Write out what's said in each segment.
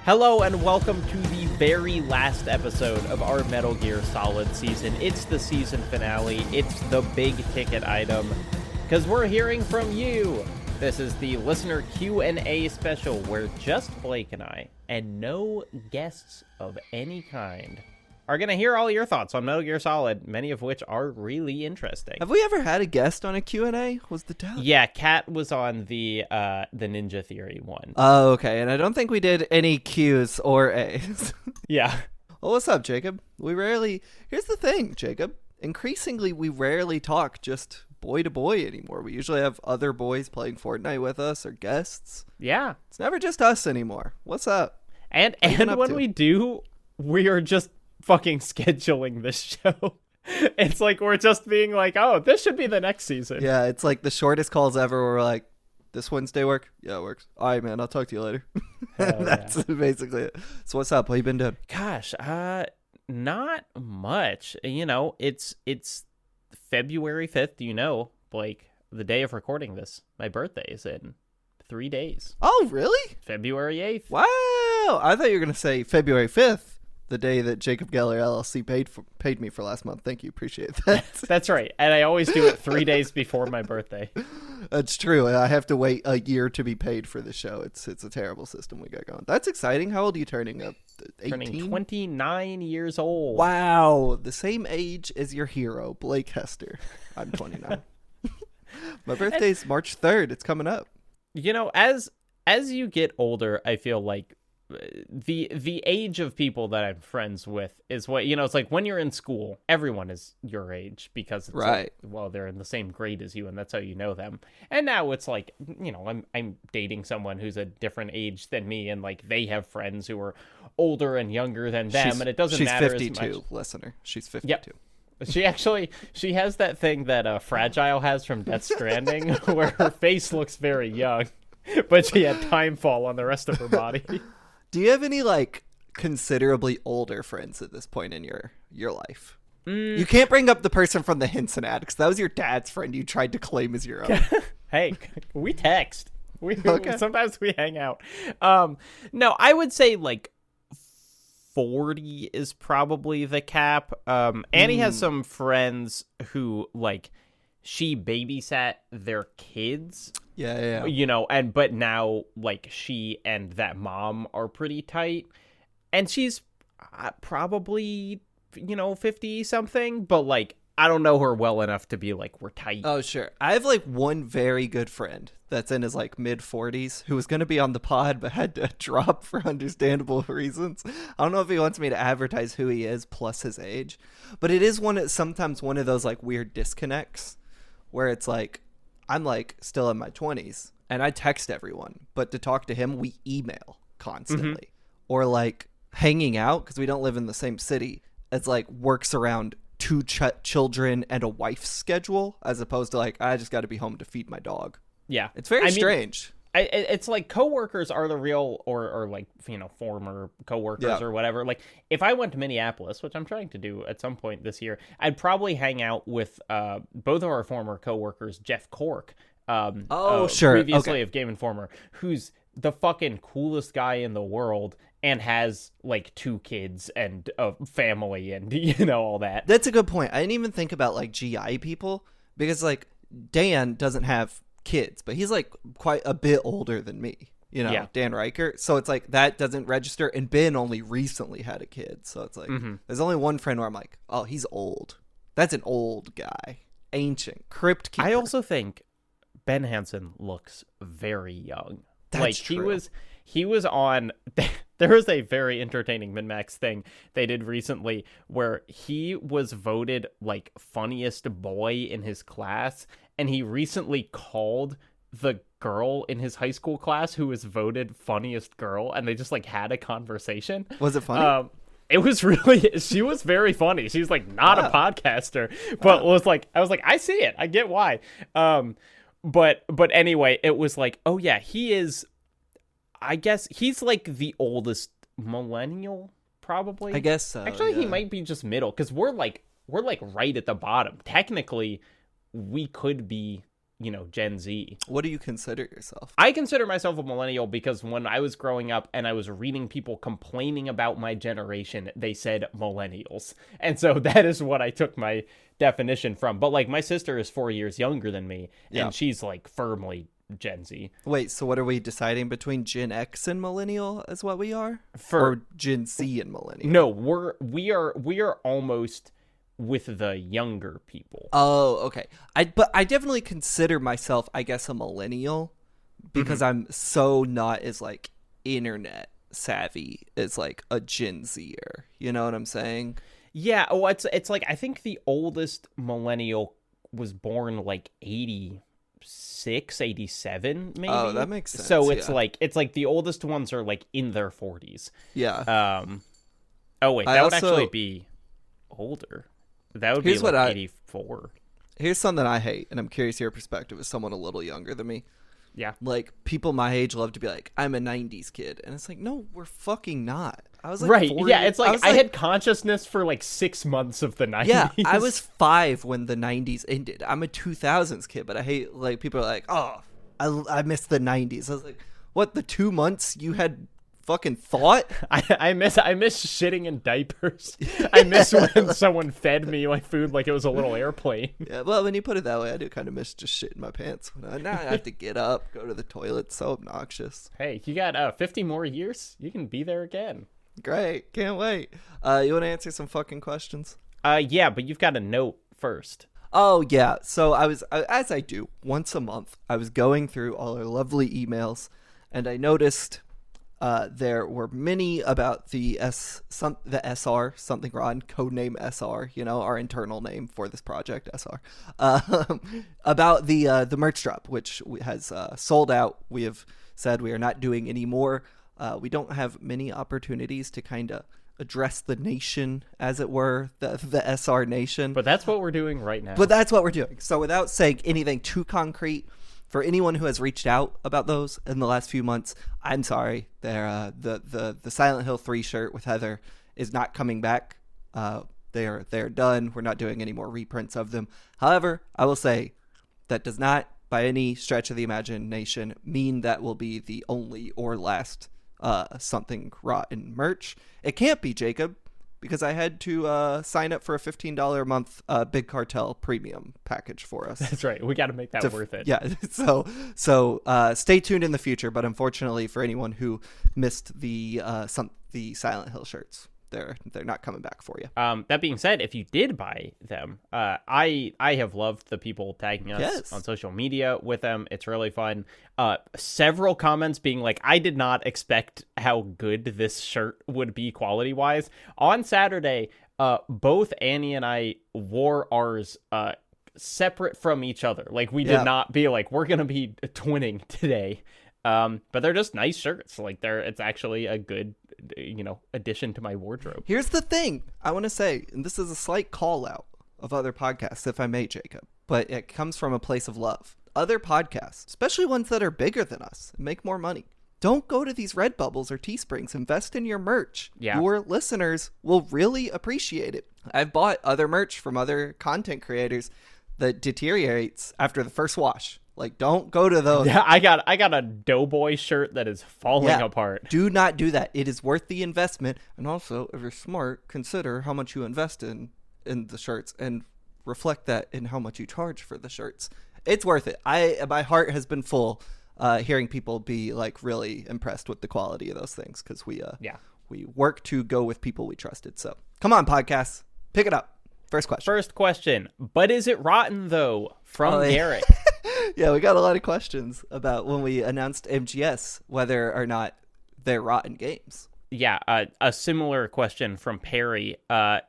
Hello and welcome to the very last episode of our Metal Gear Solid season. It's the season finale. It's the big ticket item because we're hearing from you. This is the listener Q&A special where just Blake and I, and no guests of any kind, are going to hear all your thoughts on Metal Gear Solid, many of which are really interesting. Have we ever had a guest on a Q&A? Was the doubt? Yeah, Kat was on the Ninja Theory one. Oh, okay. And I don't think we did any Q's or A's. Yeah. Well, what's up, Jacob? Here's the thing, Jacob. Increasingly, we rarely talk just boy to boy anymore. We usually have other boys playing Fortnite with us or guests. Yeah. It's never just us anymore. What's up? And when we do, we are just fucking scheduling this show. It's like we're just being like, oh, this should be the next season. Yeah, it's like the shortest calls ever where we're like, this Wednesday work? Yeah, it works. All right, man, I'll talk to you later. That's basically it. So what's up? What you been doing? Gosh, not much. You know, it's February 5th, you know, Blake, the day of recording this. My birthday is in 3 days. Oh, really? February 8th. Wow. I thought you were going to say February 5th. The day that Jacob Geller LLC paid me for last month. Thank you. Appreciate that. That's right. And I always do it 3 days before my birthday. That's true. I have to wait a year to be paid for the show. It's a terrible system we got going. That's exciting. How old are you turning up? 18? Turning 29 years old. Wow. The same age as your hero, Blake Hester. I'm 29. My birthday's March 3rd. It's coming up. You know, as you get older, I feel like the age of people that I'm friends with is what, you know, it's like when you're in school, everyone is your age because it's right. Like, well, they're in the same grade as you and that's how you know them. And now it's like, you know, I'm dating someone who's a different age than me and like they have friends who are older and younger than them and it doesn't matter as much. She's 52, listener. She's 52. Yep. She has that thing that Fragile has from Death Stranding where her face looks very young, but she had time fall on the rest of her body. Do you have any, like, considerably older friends at this point in your life? You can't bring up the person from the Hinson ad, because that was your dad's friend you tried to claim as your own. Hey, we text. Okay. Sometimes we hang out. No, I would say, like, 40 is probably the cap. Annie has some friends who, like, she babysat their kids. Yeah. You know, but now, like, she and that mom are pretty tight. And she's probably, you know, 50-something. But, like, I don't know her well enough to be like, we're tight. Oh, sure. I have, like, one very good friend that's in his, like, mid-40s who was going to be on the pod but had to drop for understandable reasons. I don't know if he wants me to advertise who he is plus his age. But it is sometimes one of those, like, weird disconnects where it's like, I'm like still in my 20s and I text everyone, but to talk to him, we email constantly or like hanging out because we don't live in the same city. It's like works around two children and a wife's schedule as opposed to like, I just got to be home to feed my dog. Yeah. It's very strange. It's like coworkers are the real or like, you know, former coworkers or whatever. Like if I went to Minneapolis, which I'm trying to do at some point this year, I'd probably hang out with both of our former coworkers, Jeff Cork. Previously of Game Informer, who's the fucking coolest guy in the world and has like 2 kids and a family and, you know, all that. That's a good point. I didn't even think about like GI people because like Dan doesn't have kids, but he's like quite a bit older than me, you know, Dan Riker. So it's like that doesn't register. And Ben only recently had a kid. So it's like there's only one friend where I'm like, oh, he's old. That's an old guy. Ancient. Crypt keeper. I also think Ben Hansen looks very young. That's like true. He was on there was a very entertaining Min-Max thing they did recently where he was voted like funniest boy in his class. And he recently called the girl in his high school class who was voted funniest girl, and they just like had a conversation. Was it funny? It was really, she was very funny. She's like not a podcaster, but I was like, I see it. I get why. But anyway, it was like, oh yeah, he is, I guess he's like the oldest millennial, probably. I guess so. Actually, he might be just middle because we're like right at the bottom. Technically, we could be Gen Z. What do you consider yourself? I consider myself a millennial because when I was growing up and I was reading people complaining about my generation, they said millennials. And so that is what I took my definition from. But like my sister is 4 years younger than me, and she's like firmly Gen Z. Wait, so what are we deciding between Gen X and millennial is what we are? For or Gen Z and millennial? No, we are almost with the younger people. Oh, okay. But I definitely consider myself, I guess, a millennial because I'm so not as like internet savvy as like a Gen Zer. You know what I'm saying? Yeah. Oh, it's like I think the oldest millennial was born like 86, 87, maybe. Oh, that makes sense. So it's like the oldest ones are like in their 40s. Yeah. Oh wait, that would actually be older. That would be like 84. Here's something I hate, and I'm curious your perspective as someone a little younger than me. Yeah. Like, people my age love to be like, I'm a 90s kid. And it's like, no, we're fucking not. I was like, right. 40. Yeah, it's like I had consciousness for like 6 months of the 90s. Yeah, I was 5 when the 90s ended. I'm a 2000s kid, but I hate, like, people are like, oh, I miss the 90s. I was like, what, the 2 months you had fucking thought? I miss shitting in diapers. I miss when someone fed me my food like it was a little airplane. Yeah, well, when you put it that way, I do kind of miss just shitting my pants. Now I have to get up, go to the toilet. So obnoxious. Hey, you got 50 more years? You can be there again. Great, can't wait. You want to answer some fucking questions? Yeah, but you've got a note first. Oh yeah, so I was, as I do once a month, I was going through all our lovely emails, and I noticed there were many about the SR, Something Rotten, codename SR, our internal name for this project, SR, about the merch drop, which has sold out. We have said we are not doing any more. We don't have many opportunities to kind of address the nation, as it were, the SR nation. But that's what we're doing right now. But that's what we're doing. So without saying anything too concrete, for anyone who has reached out about those in the last few months, I'm sorry. The Silent Hill 3 shirt with Heather is not coming back. They're done. We're not doing any more reprints of them. However, I will say that does not, by any stretch of the imagination, mean that will be the only or last Something Rotten merch. It can't be, Jacob, because I had to sign up for a $15 a month Big Cartel premium package for us. That's right. We got to make that worth it. Yeah. So stay tuned in the future. But unfortunately, for anyone who missed the Silent Hill shirts, they're not coming back for you. That being said, if you did buy them, I have loved the people tagging us on social media with them. It's really fun. Several comments being like, I did not expect how good this shirt would be quality wise. On Saturday, both Annie and I wore ours separate from each other. Like we did not be like, we're gonna be twinning today. But they're just nice shirts. Like it's actually a good addition to my wardrobe. Here's the thing I want to say, and this is a slight call out of other podcasts, if I may, Jacob, but it comes from a place of love. Other podcasts, especially ones that are bigger than us and make more money, don't go to these Redbubbles or Teesprings. Invest in your merch. Yeah. Your listeners will really appreciate it. I've bought other merch from other content creators that deteriorates after the first wash. Like, don't go to those. Yeah, I got a Doughboy shirt that is falling apart. Do not do that. It is worth the investment. And also, if you're smart, consider how much you invest in the shirts and reflect that in how much you charge for the shirts. It's worth it. My heart has been full hearing people be like really impressed with the quality of those things, because we work to go with people we trusted. So come on, podcasts, pick it up. First question. But is it rotten though? From Garrett. Yeah, we got a lot of questions about when we announced MGS, whether or not they're rotten games. Yeah, a similar question from Perry.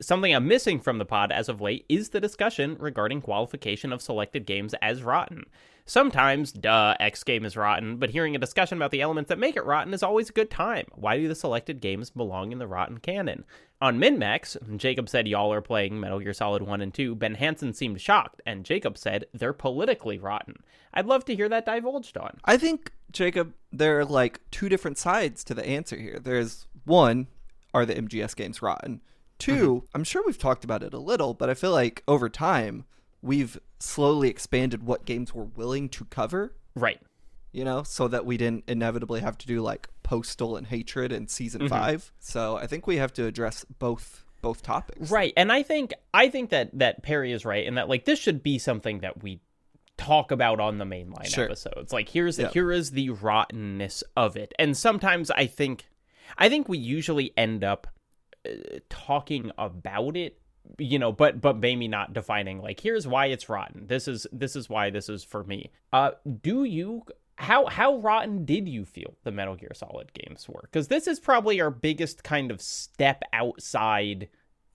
Something I'm missing from the pod as of late is the discussion regarding qualification of selected games as rotten. Sometimes, X game is rotten, but hearing a discussion about the elements that make it rotten is always a good time. Why do the selected games belong in the rotten canon? On MinMax, Jacob said y'all are playing Metal Gear Solid 1 and 2. Ben Hansen seemed shocked, and Jacob said they're politically rotten. I'd love to hear that divulged on. I think, Jacob, there are like two different sides to the answer here. There's one, are the MGS games rotten? Two, I'm sure we've talked about it a little, but I feel like over time, we've slowly expanded what games we're willing to cover. Right. You know, so that we didn't inevitably have to do like Postal and Hatred in season 5. So I think we have to address both topics. Right. And I think that Perry is right, and that like this should be something that we talk about on the mainline episodes. Like here is the rottenness of it. And sometimes I think we usually end up talking about it, you know, but maybe not defining like here's why it's rotten. This is why this is for me. How rotten did you feel the Metal Gear Solid games were? Because this is probably our biggest kind of step outside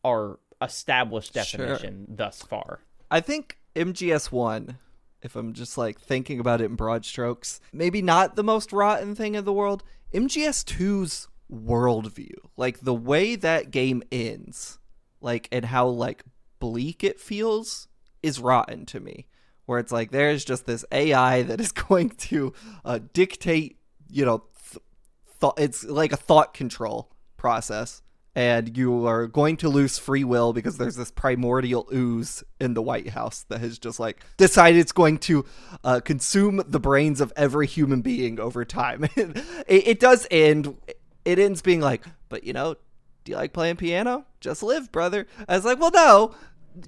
our established definition thus far. I think MGS1, if I'm just like thinking about it in broad strokes, maybe not the most rotten thing in the world. MGS2's worldview, like the way that game ends, like, and how like bleak it feels is rotten to me. Where it's like there's just this AI that is going to dictate, you know, it's like a thought control process, and you are going to lose free will because there's this primordial ooze in the White House that has just like decided it's going to consume the brains of every human being over time. It does end. It ends being like, but you know, do you like playing piano? Just live, brother. I was like, well, no.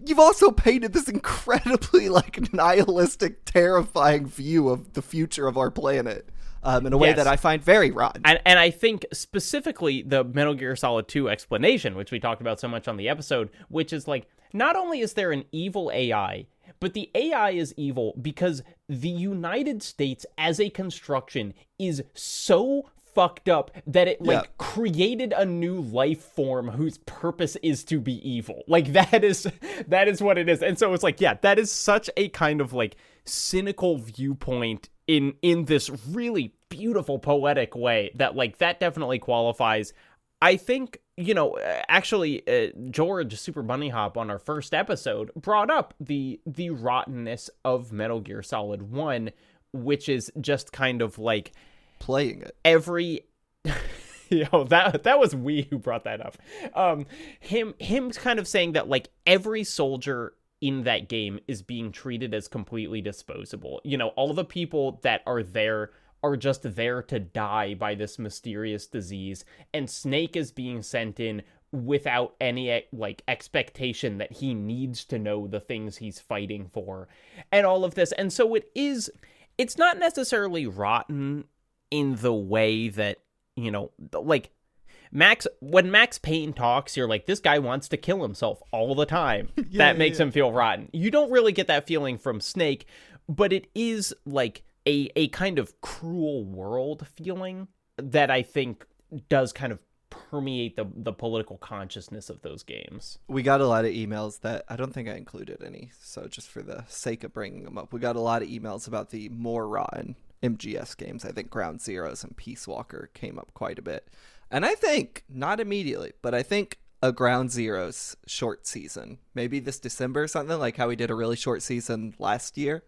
You've also painted this incredibly like nihilistic, terrifying view of the future of our planet in a way that I find very rotten. And I think specifically the Metal Gear Solid 2 explanation, which we talked about so much on the episode, which is like, not only is there an evil AI, but the AI is evil because the United States as a construction is so fucked up that it like created a new life form whose purpose is to be evil. Like that is what it is. And so it's like, yeah, that is such a kind of like cynical viewpoint in this really beautiful poetic way that like that definitely qualifies. I think, you know, actually George Super Bunny Hop on our first episode brought up the rottenness of Metal Gear Solid 1, which is just kind of like playing it every that was we who brought that up. Him kind of saying that like every soldier in that game is being treated as completely disposable. You know, all the people that are there are just there to die by this mysterious disease, and Snake is being sent in without any like expectation that he needs to know the things he's fighting for and all of this. And so it's not necessarily rotten in the way that, you know, like when Max Payne talks, you're like, this guy wants to kill himself all the time. That makes him feel rotten. You don't really get that feeling from Snake, but it is like a kind of cruel world feeling that I think does kind of permeate the political consciousness of those games. We got a lot of emails that I don't think I included any, so just for the sake of bringing them up, we got a lot of emails about the more rotten MGS games. I think Ground Zeroes and Peace Walker came up quite a bit. And I think, not immediately, but I think a Ground Zeroes short season, maybe this December or something, like how we did a really short season last year,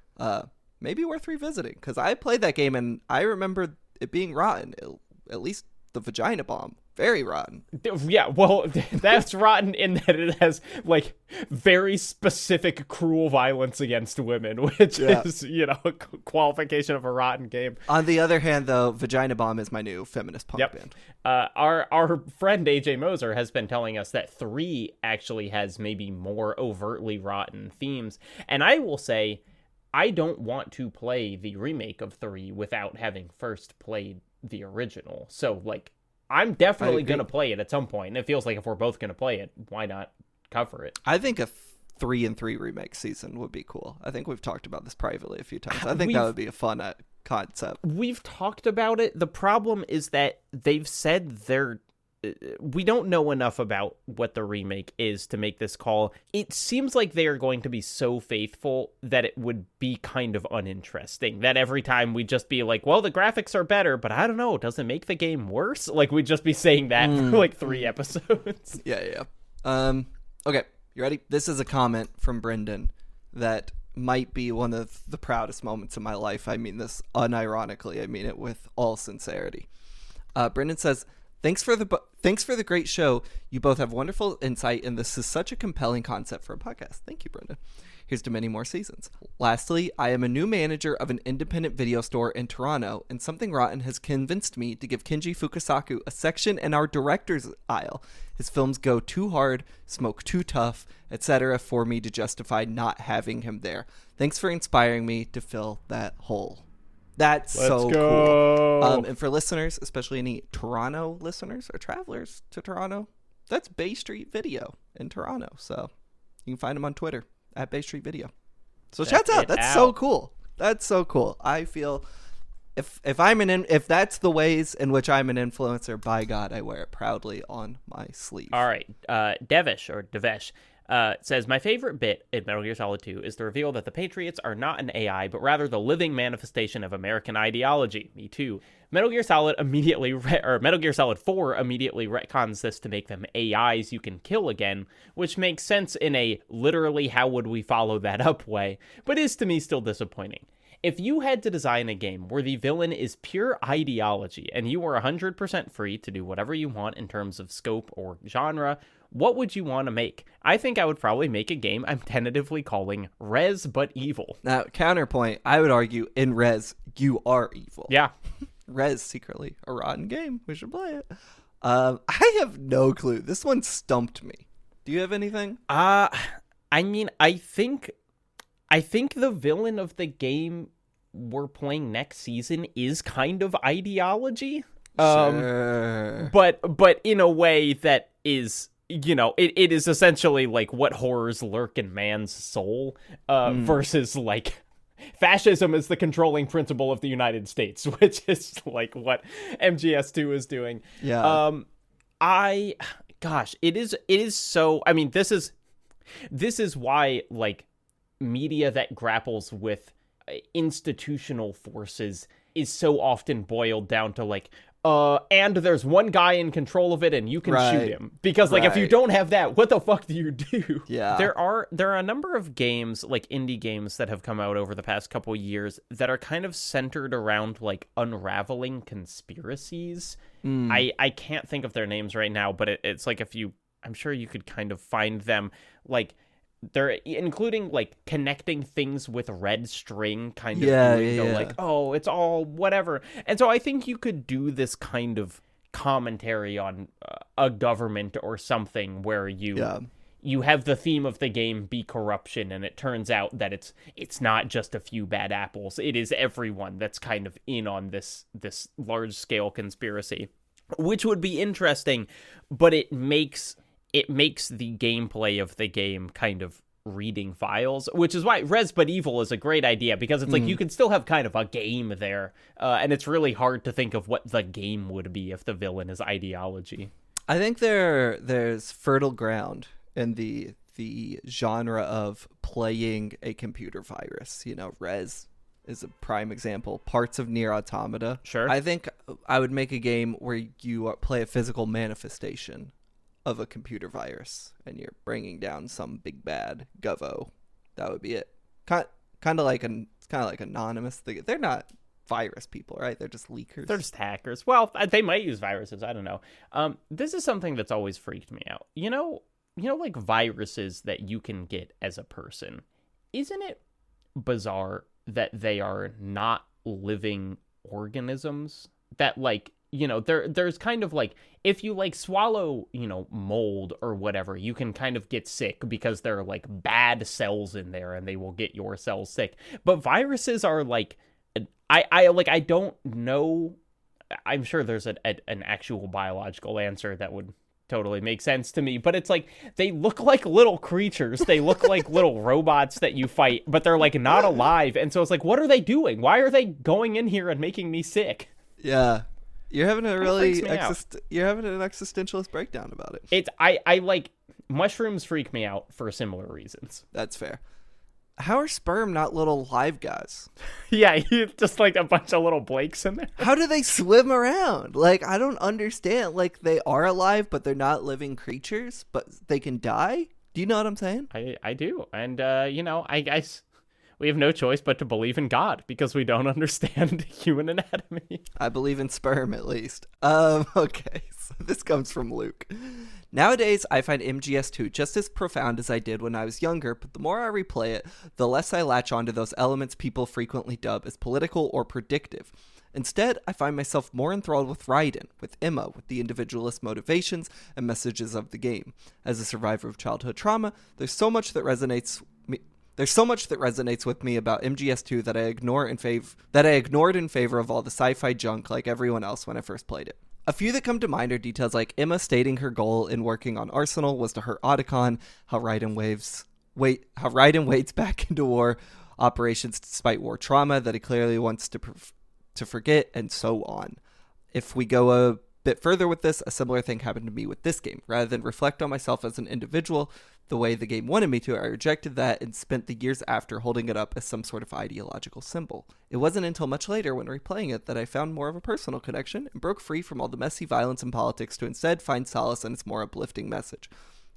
maybe worth revisiting. Because I played that game and I remember it being rotten, at least the vagina bomb. Very rotten. Yeah, well, that's rotten in that it has, like, very specific cruel violence against women, which is, you know, a qualification of a rotten game. On the other hand, though, Vagina Bomb is my new feminist punk band. Our friend AJ Moser has been telling us that 3 actually has maybe more overtly rotten themes. And I will say, I don't want to play the remake of 3 without having first played the original. So, like, I'm definitely going to play it at some point. And it feels like if we're both going to play it, why not cover it? I think a 3-3 remake season would be cool. I think we've talked about this privately a few times. I think that would be a fun concept. We've talked about it. The problem is that they've said we don't know enough about what the remake is to make this call. It seems like they are going to be so faithful that it would be kind of uninteresting. That every time we'd just be like, well, the graphics are better, but I don't know, does it make the game worse? Like, we'd just be saying that for like 3 episodes. Yeah. Okay, you ready? This is a comment from Brendan that might be one of the proudest moments of my life. I mean this unironically. I mean it with all sincerity. Brendan says, Thanks for the great show. You both have wonderful insight, and this is such a compelling concept for a podcast. Thank you, Brendan. Here's to many more seasons. Lastly, I am a new manager of an independent video store in Toronto, and Something Rotten has convinced me to give Kenji Fukasaku a section in our director's aisle. His films go too hard, smoke too tough, etc. for me to justify not having him there. Thanks for inspiring me to fill that hole. That's so cool. And for listeners, especially any Toronto listeners or travelers to Toronto, that's Bay Street Video in Toronto. So you can find them on Twitter at Bay Street Video. So shouts out. That's so cool. That's so cool. I feel if that's the ways in which I'm an influencer, by God, I wear it proudly on my sleeve. All right. Devesh says, my favorite bit in Metal Gear Solid 2 is the reveal that the Patriots are not an AI, but rather the living manifestation of American ideology. Me too. Metal Gear Solid 4 immediately retcons this to make them AIs you can kill again, which makes sense in a literally how would we follow that up way, but is to me still disappointing. If you had to design a game where the villain is pure ideology and you were 100% free to do whatever you want in terms of scope or genre, what would you want to make? I think I would probably make a game I'm tentatively calling Res But Evil. Now, counterpoint, I would argue in Res, you are evil. Yeah. Res, secretly a rotten game. We should play it. I have no clue. This one stumped me. Do you have anything? I mean, I think the villain of the game we're playing next season is kind of ideology. Sure. But in a way that is, you know, it is essentially like what horrors lurk in man's soul, versus like fascism is the controlling principle of the United States, which is like what MGS2 is doing. Yeah. It is so, I mean, this is why like media that grapples with institutional forces is so often boiled down to like, and there's one guy in control of it and you can shoot him. Because like, if you don't have that, what the fuck do you do? Yeah. There are a number of games, like indie games that have come out over the past couple years that are kind of centered around like unraveling conspiracies. I can't think of their names right now, but it's like I'm sure you could kind of find them, like they're including like connecting things with red string kind of like, oh, it's all whatever. And so I think you could do this kind of commentary on a government or something where you have the theme of the game be corruption, and it turns out that it's not just a few bad apples. It is everyone that's kind of in on this large scale conspiracy, which would be interesting, but it makes the gameplay of the game kind of reading files, which is why Res But Evil is a great idea, because it's like you can still have kind of a game there, and it's really hard to think of what the game would be if the villain is ideology. I think there's fertile ground in the genre of playing a computer virus. You know, Res is a prime example. Parts of Nier Automata. Sure. I think I would make a game where you play a physical manifestation of a computer virus, and you're bringing down some big bad Govo. That would be it. Kind of like Anonymous. They're not virus people, right? They're just leakers. They're just hackers. Well, they might use viruses. I don't know. This is something that's always freaked me out. You know, like viruses that you can get as a person. Isn't it bizarre that they are not living organisms? That like, you know, there's kind of like, if you like swallow, you know, mold or whatever, you can kind of get sick because there are like bad cells in there and they will get your cells sick. But viruses are like, I don't know. I'm sure there's an actual biological answer that would totally make sense to me, but it's like they look like little creatures. They look like little robots that you fight, but they're like not alive. And so it's like, what are they doing? Why are they going in here and making me sick? Yeah. You're having an existentialist breakdown about it. I like mushrooms freak me out for similar reasons. That's fair. How are sperm not little live guys? Yeah, just like a bunch of little Blakes in there. How do they swim around? Like, I don't understand. Like, they are alive, but they're not living creatures, but they can die? Do you know what I'm saying? I do. And, you know, I guess we have no choice but to believe in God because we don't understand human anatomy. I believe in sperm, at least. Okay, so this comes from Luke. Nowadays, I find MGS2 just as profound as I did when I was younger, but the more I replay it, the less I latch onto those elements people frequently dub as political or predictive. Instead, I find myself more enthralled with Raiden, with Emma, with the individualist motivations and messages of the game. As a survivor of childhood trauma, there's so much that resonates with me about MGS2 that I ignored in favor of all the sci-fi junk like everyone else when I first played it. A few that come to mind are details like Emma stating her goal in working on Arsenal was to hurt Otacon, how Raiden wades back into war operations despite war trauma that he clearly wants to forget, and so on. If we go a bit further with this, a similar thing happened to me with this game. Rather than reflect on myself as an individual the way the game wanted me to, I rejected that and spent the years after holding it up as some sort of ideological symbol. It wasn't until much later when replaying it that I found more of a personal connection and broke free from all the messy violence and politics to instead find solace in its more uplifting message.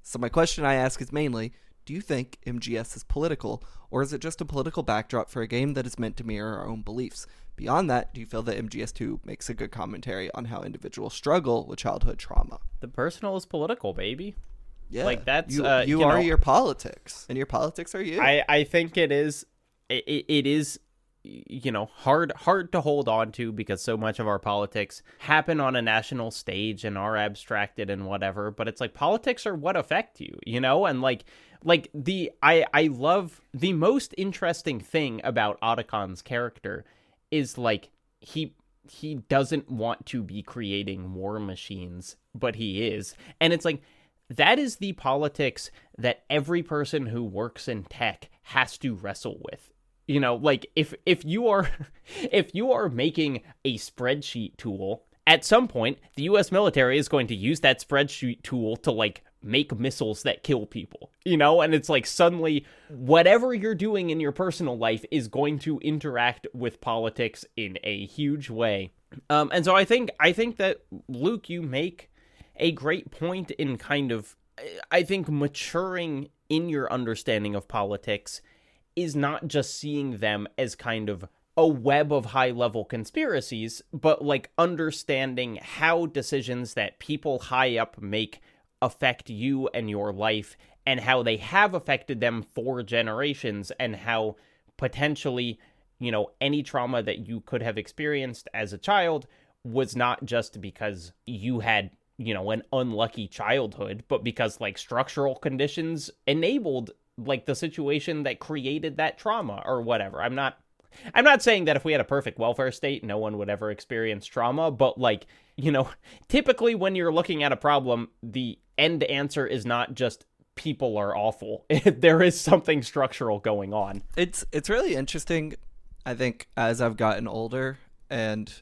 So my question I ask is mainly, do you think MGS is political, or is it just a political backdrop for a game that is meant to mirror our own beliefs? Beyond that, do you feel that MGS2 makes a good commentary on how individuals struggle with childhood trauma? The personal is political, baby. Yeah, like that's you are your politics, and your politics are you. I think it is hard to hold on to because so much of our politics happen on a national stage and are abstracted and whatever, but it's like politics are what affect you, and I love the most interesting thing about Otacon's character is like he doesn't want to be creating war machines, but he is. And it's like that is the politics that every person who works in tech has to wrestle with. If you are making a spreadsheet tool, at some point the US military is going to use that spreadsheet tool to make missiles that kill people, and it's like suddenly whatever you're doing in your personal life is going to interact with politics in a huge way. And so I think that, Luke, you make a great point in kind of, I think, maturing in your understanding of politics is not just seeing them as kind of a web of high-level conspiracies, but understanding how decisions that people high up make affect you and your life, and how they have affected them for generations, and how potentially, any trauma that you could have experienced as a child was not just because you had, an unlucky childhood, but because structural conditions enabled the situation that created that trauma or whatever. I'm not saying that if we had a perfect welfare state, no one would ever experience trauma, but typically when you're looking at a problem, the end answer is not just people are awful. There is something structural going on. It's really interesting, I think, as I've gotten older and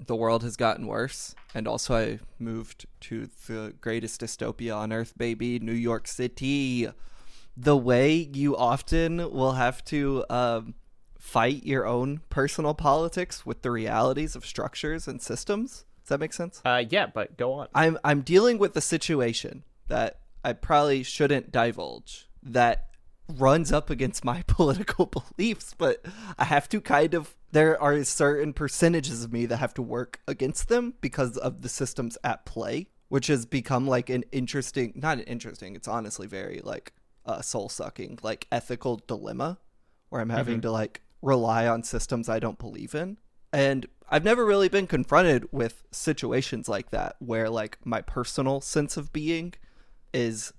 the world has gotten worse, and also I moved to the greatest dystopia on earth, baby, New York City. The way you often will have to fight your own personal politics with the realities of structures and systems. Does that make sense? Yeah, but go on. I'm dealing with a situation that I probably shouldn't divulge that runs up against my political beliefs, but I have to there are certain percentages of me that have to work against them because of the systems at play, which has become it's honestly very soul-sucking, ethical dilemma where I'm having to rely on systems I don't believe in. And I've never really been confronted with situations like that where my personal sense of being is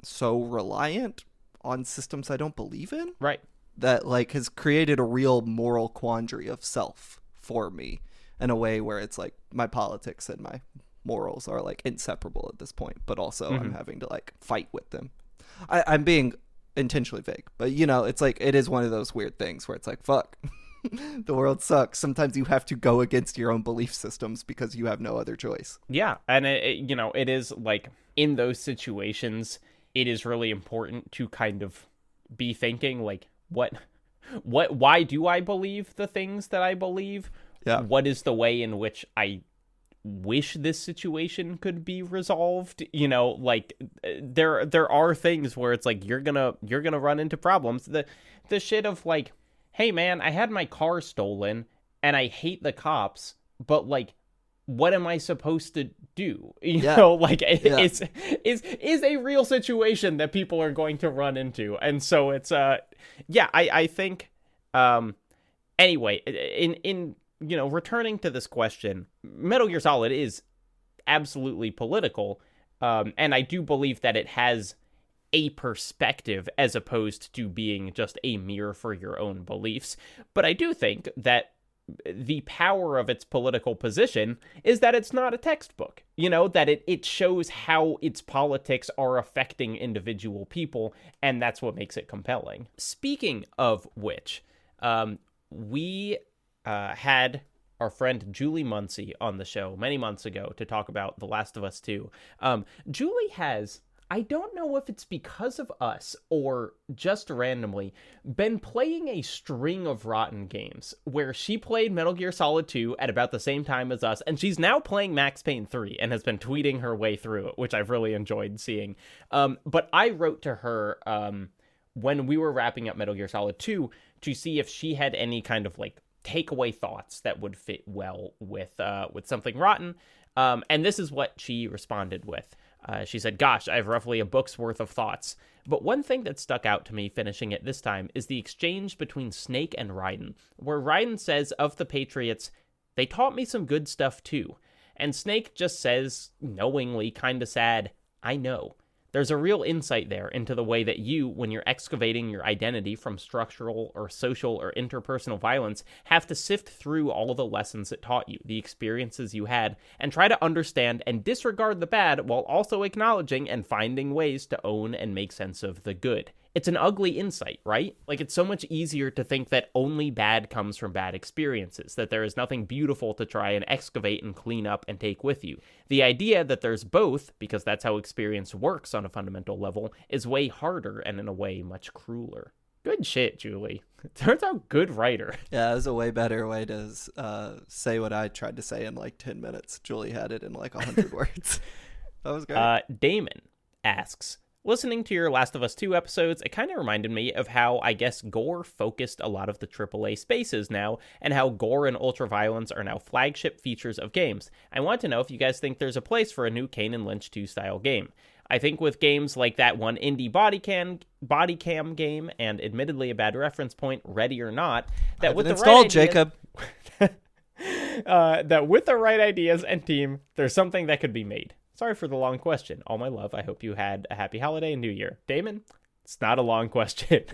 so reliant on systems I don't believe in. Right. That has created a real moral quandary of self for me in a way where it's my politics and my morals are inseparable at this point, but also I'm having to fight with them. I'm being intentionally vague, but it is one of those weird things where it's fuck. The world sucks. Sometimes you have to go against your own belief systems because you have no other choice. Yeah, and it is in those situations, it is really important to kind of be thinking why do I believe the things that I believe? Yeah. What is the way in which I wish this situation could be resolved? There are things where it's you're gonna run into problems. The shit of hey man, I had my car stolen and I hate the cops, but what am I supposed to do? You know, like it's a real situation that people are going to run into. And so it's, I think, anyway, in, you know, returning to this question, Metal Gear Solid is absolutely political. And I do believe that it has a perspective as opposed to being just a mirror for your own beliefs. But I do think that the power of its political position is that it's not a textbook, you know, that it shows how its politics are affecting individual people, and that's what makes it compelling. Speaking of which, we had our friend Julie Muncie on the show many months ago to talk about The Last of Us 2. Julie has, I don't know if it's because of us or just randomly, been playing a string of Rotten games where she played Metal Gear Solid 2 at about the same time as us, and she's now playing Max Payne 3 and has been tweeting her way through it, which I've really enjoyed seeing. But I wrote to her when we were wrapping up Metal Gear Solid 2 to see if she had any kind of like takeaway thoughts that would fit well with Something Rotten. And this is what she responded with. She said, "Gosh, I have roughly a book's worth of thoughts. But one thing that stuck out to me finishing it this time is the exchange between Snake and Raiden, where Raiden says of the Patriots, 'They taught me some good stuff too.' And Snake just says, knowingly, kinda sad, 'I know.' There's a real insight there into the way that you, when you're excavating your identity from structural or social or interpersonal violence, have to sift through all the lessons it taught you, the experiences you had, and try to understand and disregard the bad while also acknowledging and finding ways to own and make sense of the good. It's an ugly insight, right? Like, it's so much easier to think that only bad comes from bad experiences, that there is nothing beautiful to try and excavate and clean up and take with you. The idea that there's both, because that's how experience works on a fundamental level, is way harder and in a way much crueler." Good shit, Julie. Turns out good writer. Yeah, it was a way better way to say what I tried to say in like 10 minutes. Julie had it in like 100 words. That was great. Damon asks, "Listening to your Last of Us 2 episodes, it kind of reminded me of how, I guess, gore focused a lot of the AAA spaces now, and how gore and ultraviolence are now flagship features of games. I want to know if you guys think there's a place for a new Kane and Lynch 2 style game. I think with games like that one indie body cam game, and admittedly a bad reference point, Ready or Not, that with the right ideas, Jacob. that with the right ideas and team, there's something that could be made. Sorry for the long question. All my love. I hope you had a happy holiday and New Year." Damon, it's not a long question.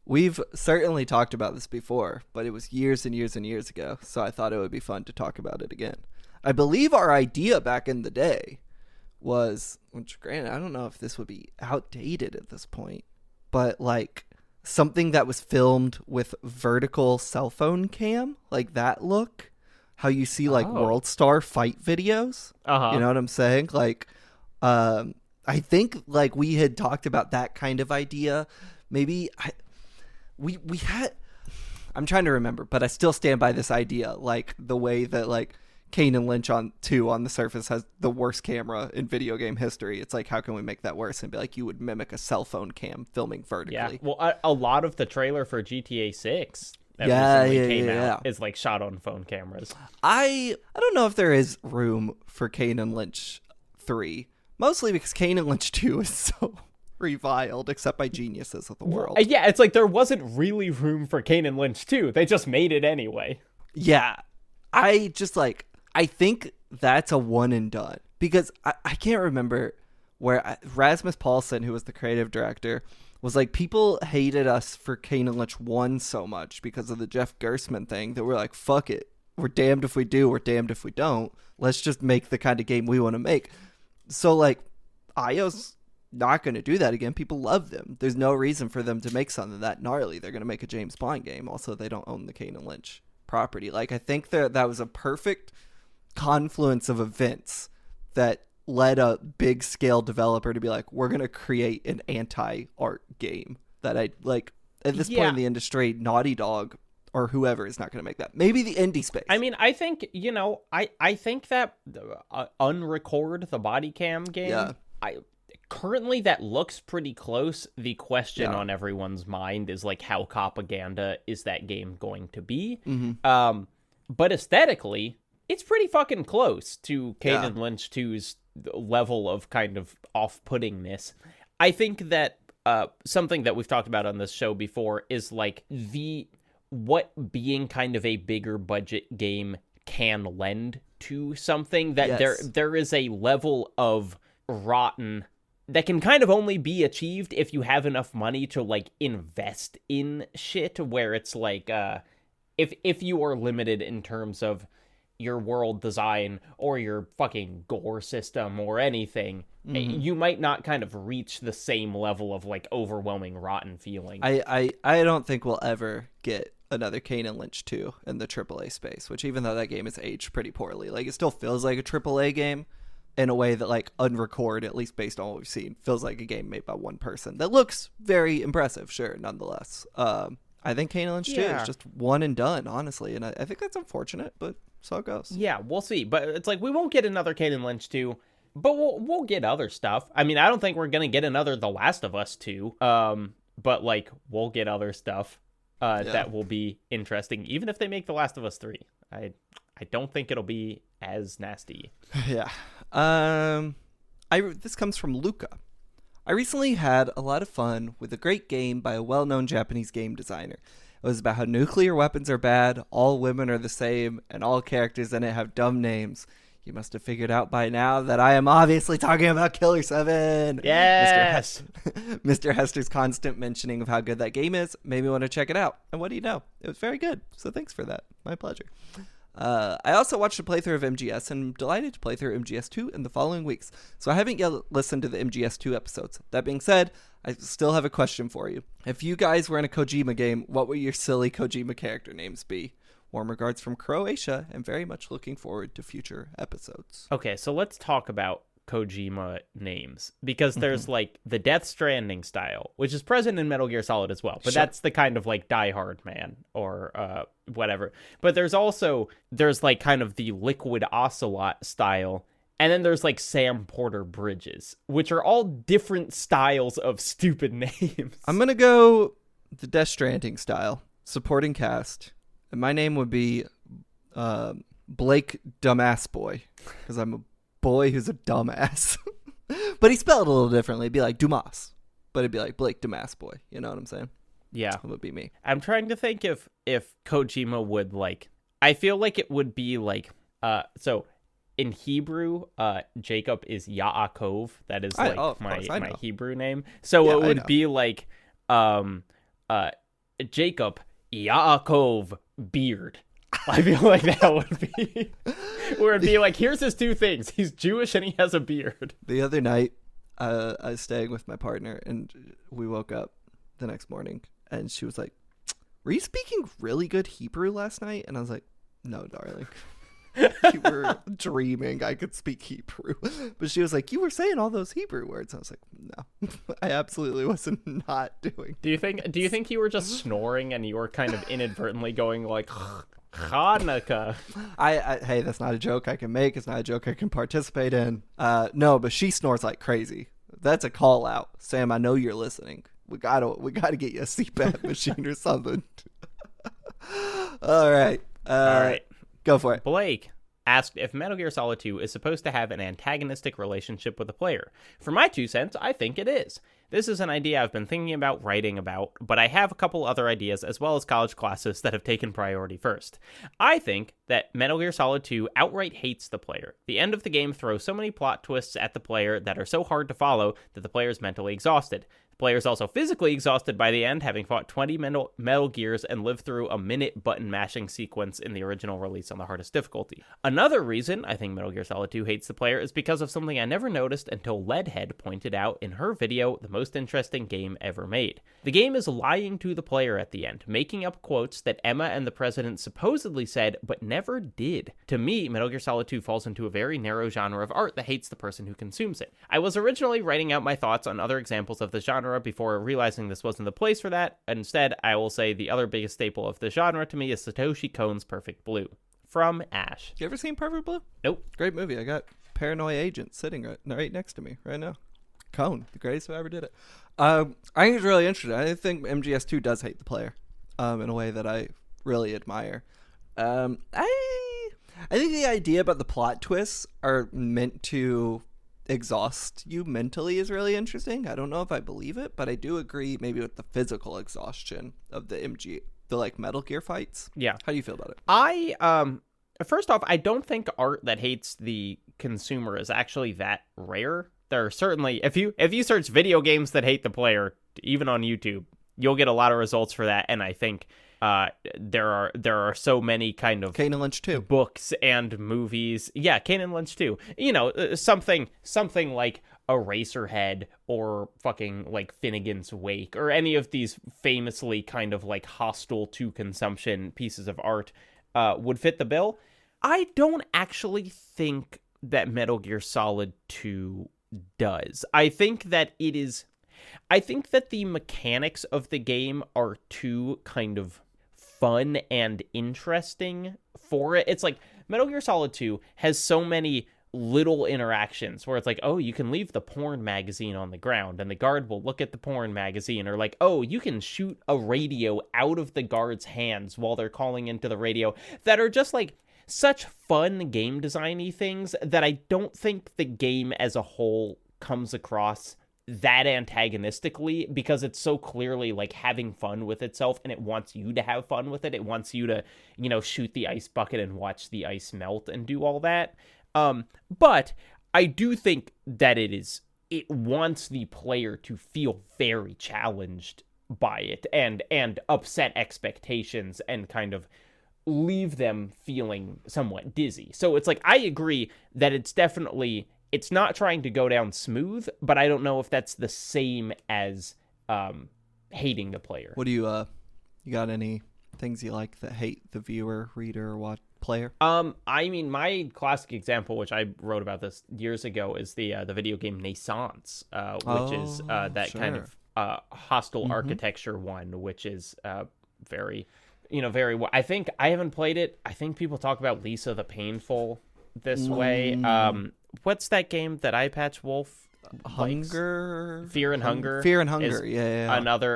We've certainly talked about this before, but it was years and years and years ago, so I thought it would be fun to talk about it again. I believe our idea back in the day was, which granted, I don't know if this would be outdated at this point, but like something that was filmed with vertical cell phone cam, like that look. How you see like World Star fight videos. You know what I'm saying? Like, I think like we had talked about that kind of idea. Maybe we had, I'm trying to remember, but I still stand by this idea. Like the way that like Kane and Lynch on the surface has the worst camera in video game history. It's like, how can we make that worse? And be like, you would mimic a cell phone cam filming vertically. Yeah. Well, a lot of the trailer for GTA 6 that came out is like shot on phone cameras. I don't know if there is room for Kane and Lynch 3, mostly because Kane and Lynch 2 is so reviled, except by geniuses of the world. Yeah, it's like there wasn't really room for Kane and Lynch 2. They just made it anyway. Yeah, I think that's a one and done, because I can't remember where Rasmus Paulson, who was the creative director, was like, people hated us for Kane and Lynch 1 so much because of the Jeff Gerstmann thing that we're like, fuck it. We're damned if we do, we're damned if we don't. Let's just make the kind of game we want to make. So like, IO's not going to do that again. People love them. There's no reason for them to make something that gnarly. They're going to make a James Bond game. Also, they don't own the Kane and Lynch property. Like, I think that was a perfect confluence of events that led a big scale developer to be like, we're going to create an anti-art game that I like. At this point in the industry, Naughty Dog or whoever is not going to make that. Maybe the indie space. I mean, I think, I think that Unrecord, the body cam game, currently that looks pretty close. The question on everyone's mind is like, how propaganda is that game going to be? But aesthetically, it's pretty fucking close to Kane Yeah. and Lynch 2's level of kind of off-puttingness. I think that something that we've talked about on this show before is like what being kind of a bigger budget game can lend to something, that Yes. there is a level of rotten that can kind of only be achieved if you have enough money to like invest in shit, where it's like if you are limited in terms of your world design or your fucking gore system or anything, you might not kind of reach the same level of like overwhelming rotten feeling. I don't think we'll ever get another Kane and Lynch 2 in the AAA space, which even though that game is aged pretty poorly, like it still feels like a AAA game in a way that like Unrecord, at least based on what we've seen, feels like a game made by one person that looks very impressive, sure, nonetheless. I think Kane and Lynch 2 is just one and done, honestly, and I think that's unfortunate, but so it goes. Yeah, we'll see. But it's like we won't get another Kane and Lynch 2, but we'll get other stuff. I mean, I don't think we're gonna get another The Last of Us 2. But like we'll get other stuff that will be interesting, even if they make The Last of Us 3. I don't think it'll be as nasty. Yeah. This comes from Luca. I recently had a lot of fun with a great game by a well-known Japanese game designer. It was about how nuclear weapons are bad, all women are the same, and all characters in it have dumb names. You must have figured out by now that I am obviously talking about Killer 7. Yes! Mr. Hester's constant mentioning of how good that game is made me want to check it out. And what do you know? It was very good. So thanks for that. My pleasure. I also watched a playthrough of MGS and I'm delighted to play through MGS2 in the following weeks. So I haven't yet listened to the MGS2 episodes. That being said, I still have a question for you. If you guys were in a Kojima game, what would your silly Kojima character names be? Warm regards from Croatia, and very much looking forward to future episodes. Okay, so let's talk about Kojima names, because there's like the Death Stranding style, which is present in Metal Gear Solid as well, but that's the kind of like Die Hard Man or whatever. But there's like kind of the Liquid Ocelot style, and then there's like Sam Porter Bridges, which are all different styles of stupid names. I'm gonna go the Death Stranding style, supporting cast, and my name would be Blake Dumbass Boy, because I'm a boy who's a dumbass. But he spelled it a little differently. It'd be like Dumas, but it'd be like Blake Dumbass Boy. You know what I'm saying? Yeah, That would be me. I'm trying to think if Kojima would like. I feel like it would be like so in Hebrew, Jacob is Yaakov. That is like my Hebrew name. So it would be like Jacob Yaakov Beard. I feel like that would be where it'd be like, here's his two things. He's Jewish and he has a beard. The other night, I was staying with my partner, and we woke up the next morning, and she was like, "Were you speaking really good Hebrew last night?" And I was like, "No, darling. You were dreaming I could speak Hebrew." But she was like, "You were saying all those Hebrew words." I was like, "No, I absolutely wasn't not doing." Do you think you were just snoring and you were kind of inadvertently going like Hanukkah? Hey, that's not a joke I can make. It's not a joke I can participate in. No, but she snores like crazy. That's a call out. Sam, I know you're listening. We gotta get you a CPAP machine or something. All right. Go for it. Blake asked if Metal Gear Solid 2 is supposed to have an antagonistic relationship with the player. For my 2 cents, I think it is. This is an idea I've been thinking about writing about, but I have a couple other ideas as well as college classes that have taken priority first. I think that Metal Gear Solid 2 outright hates the player. The end of the game throws so many plot twists at the player that are so hard to follow that the player is mentally exhausted. The player is also physically exhausted by the end, having fought 20 Metal Gears and lived through a minute button mashing sequence in the original release on the hardest difficulty. Another reason I think Metal Gear Solid 2 hates the player is because of something I never noticed until Leadhead pointed out in her video, The Most Interesting Game Ever Made. The game is lying to the player at the end, making up quotes that Emma and the President supposedly said but never did. To me, Metal Gear Solid 2 falls into a very narrow genre of art that hates the person who consumes it. I was originally writing out my thoughts on other examples of the genre before realizing this wasn't the place for that. Instead, I will say the other biggest staple of the genre to me is Satoshi Kon's Perfect Blue. From Ash. You ever seen Perfect Blue? Nope. Great movie. I got Paranoia Agent sitting right next to me right now. Cone, the greatest who ever did it. I think it's really interesting. I think MGS2 does hate the player in a way that I really admire. I think the idea about the plot twists are meant to exhaust you mentally is really interesting. I don't know if I believe it, but I do agree maybe with the physical exhaustion of the like Metal Gear fights. Yeah. How do you feel about it? First off, I don't think art that hates the consumer is actually that rare. There are certainly, if you search video games that hate the player, even on YouTube, you'll get a lot of results for that. And I think there are so many kind of Kane and Lynch 2 books and movies. Yeah, Kane and Lynch 2. You know, something like Eraserhead or fucking like Finnegan's Wake or any of these famously kind of like hostile to consumption pieces of art would fit the bill. I don't actually think that Metal Gear Solid 2 does. I think that the mechanics of the game are too kind of fun and interesting for it. It's like Metal Gear Solid 2 has so many little interactions where it's like, oh, you can leave the porn magazine on the ground and the guard will look at the porn magazine, or like, oh, you can shoot a radio out of the guard's hands while they're calling into the radio, that are just like such fun game designy things that I don't think the game as a whole comes across that antagonistically, because it's so clearly like having fun with itself and it wants you to have fun with it. It wants you to, you know, shoot the ice bucket and watch the ice melt and do all that. But I do think that it wants the player to feel very challenged by it and upset expectations and kind of leave them feeling somewhat dizzy. So it's like, I agree that it's not trying to go down smooth, but I don't know if that's the same as hating the player. What do you got any things you like that hate the viewer, reader, or player? I mean, my classic example, which I wrote about this years ago, is the video game Naissance, which is that kind of hostile architecture one, which is very, very. I think I haven't played it. I think people talk about Lisa the Painful this way. What's that game that Eye Patch Wolf likes? Fear and Hunger. Fear and Hunger. Yeah.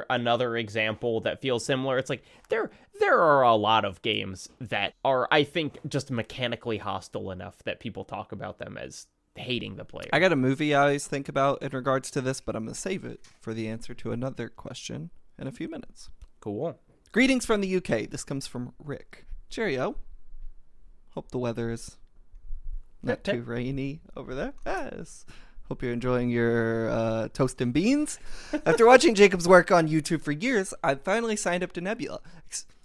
Another example that feels similar. It's like there are a lot of games that are, I think, just mechanically hostile enough that people talk about them as hating the player. I got a movie I always think about in regards to this, but I'm going to save it for the answer to another question in a few minutes. Cool. Greetings from the UK. This comes from Rick. Cheerio. Hope the weather is not too rainy over there. Yes. Hope you're enjoying your toast and beans. After watching Jacob's work on YouTube for years, I finally signed up to Nebula.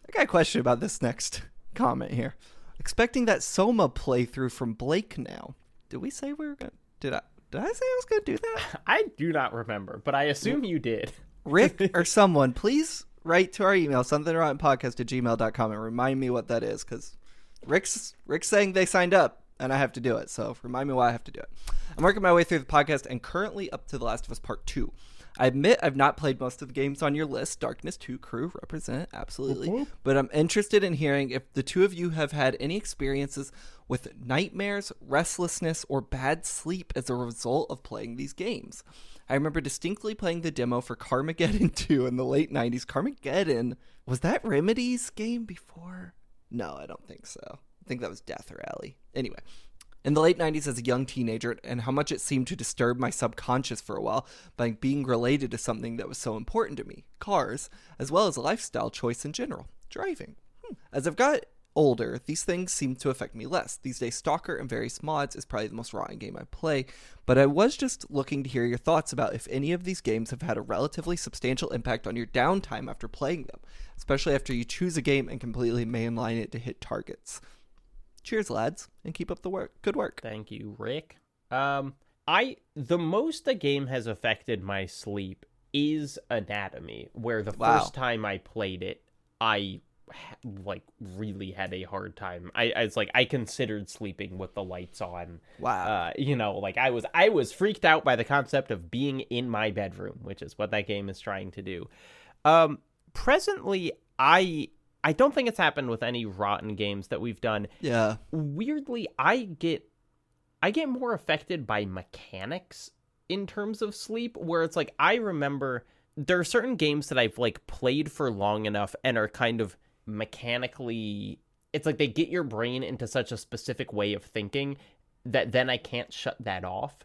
I got a question about this next comment here. Expecting that Soma playthrough from Blake now. Did we say we were going to... Did I say I was going to do that? I do not remember, but I assume you did. Rick or someone, please write to our email, somethingrottenpodcast@gmail.com, and remind me what that is, because Rick's saying they signed up, and I have to do it. So remind me why I have to do it. I'm working my way through the podcast and currently up to The Last of Us Part 2. I admit I've not played most of the games on your list. Darkness 2 crew represent, absolutely. But I'm interested in hearing if the two of you have had any experiences with nightmares, restlessness, or bad sleep as a result of playing these games. I remember distinctly playing the demo for Carmageddon 2 in the late 90s. Carmageddon, was that Remedy's game before? No, I don't think so. I think that was Death Rally. Anyway, in the late 90s as a young teenager, and how much it seemed to disturb my subconscious for a while by being related to something that was so important to me, cars, as well as a lifestyle choice in general, driving. As I've got older, these things seem to affect me less. These days, Stalker and various mods is probably the most rotten game I play, but I was just looking to hear your thoughts about if any of these games have had a relatively substantial impact on your downtime after playing them, especially after you choose a game and completely mainline it to hit targets. Cheers, lads, and keep up the good work. Thank you, Rick. The most a game has affected my sleep is Anatomy, where the first time I played it, I really had a hard time. I considered sleeping with the lights on. Wow. I was freaked out by the concept of being in my bedroom, which is what that game is trying to do. Presently, I don't think it's happened with any rotten games that we've done. Yeah. Weirdly, I get more affected by mechanics in terms of sleep, where it's like, I remember there are certain games that I've played for long enough and are kind of mechanically, it's like they get your brain into such a specific way of thinking that then I can't shut that off.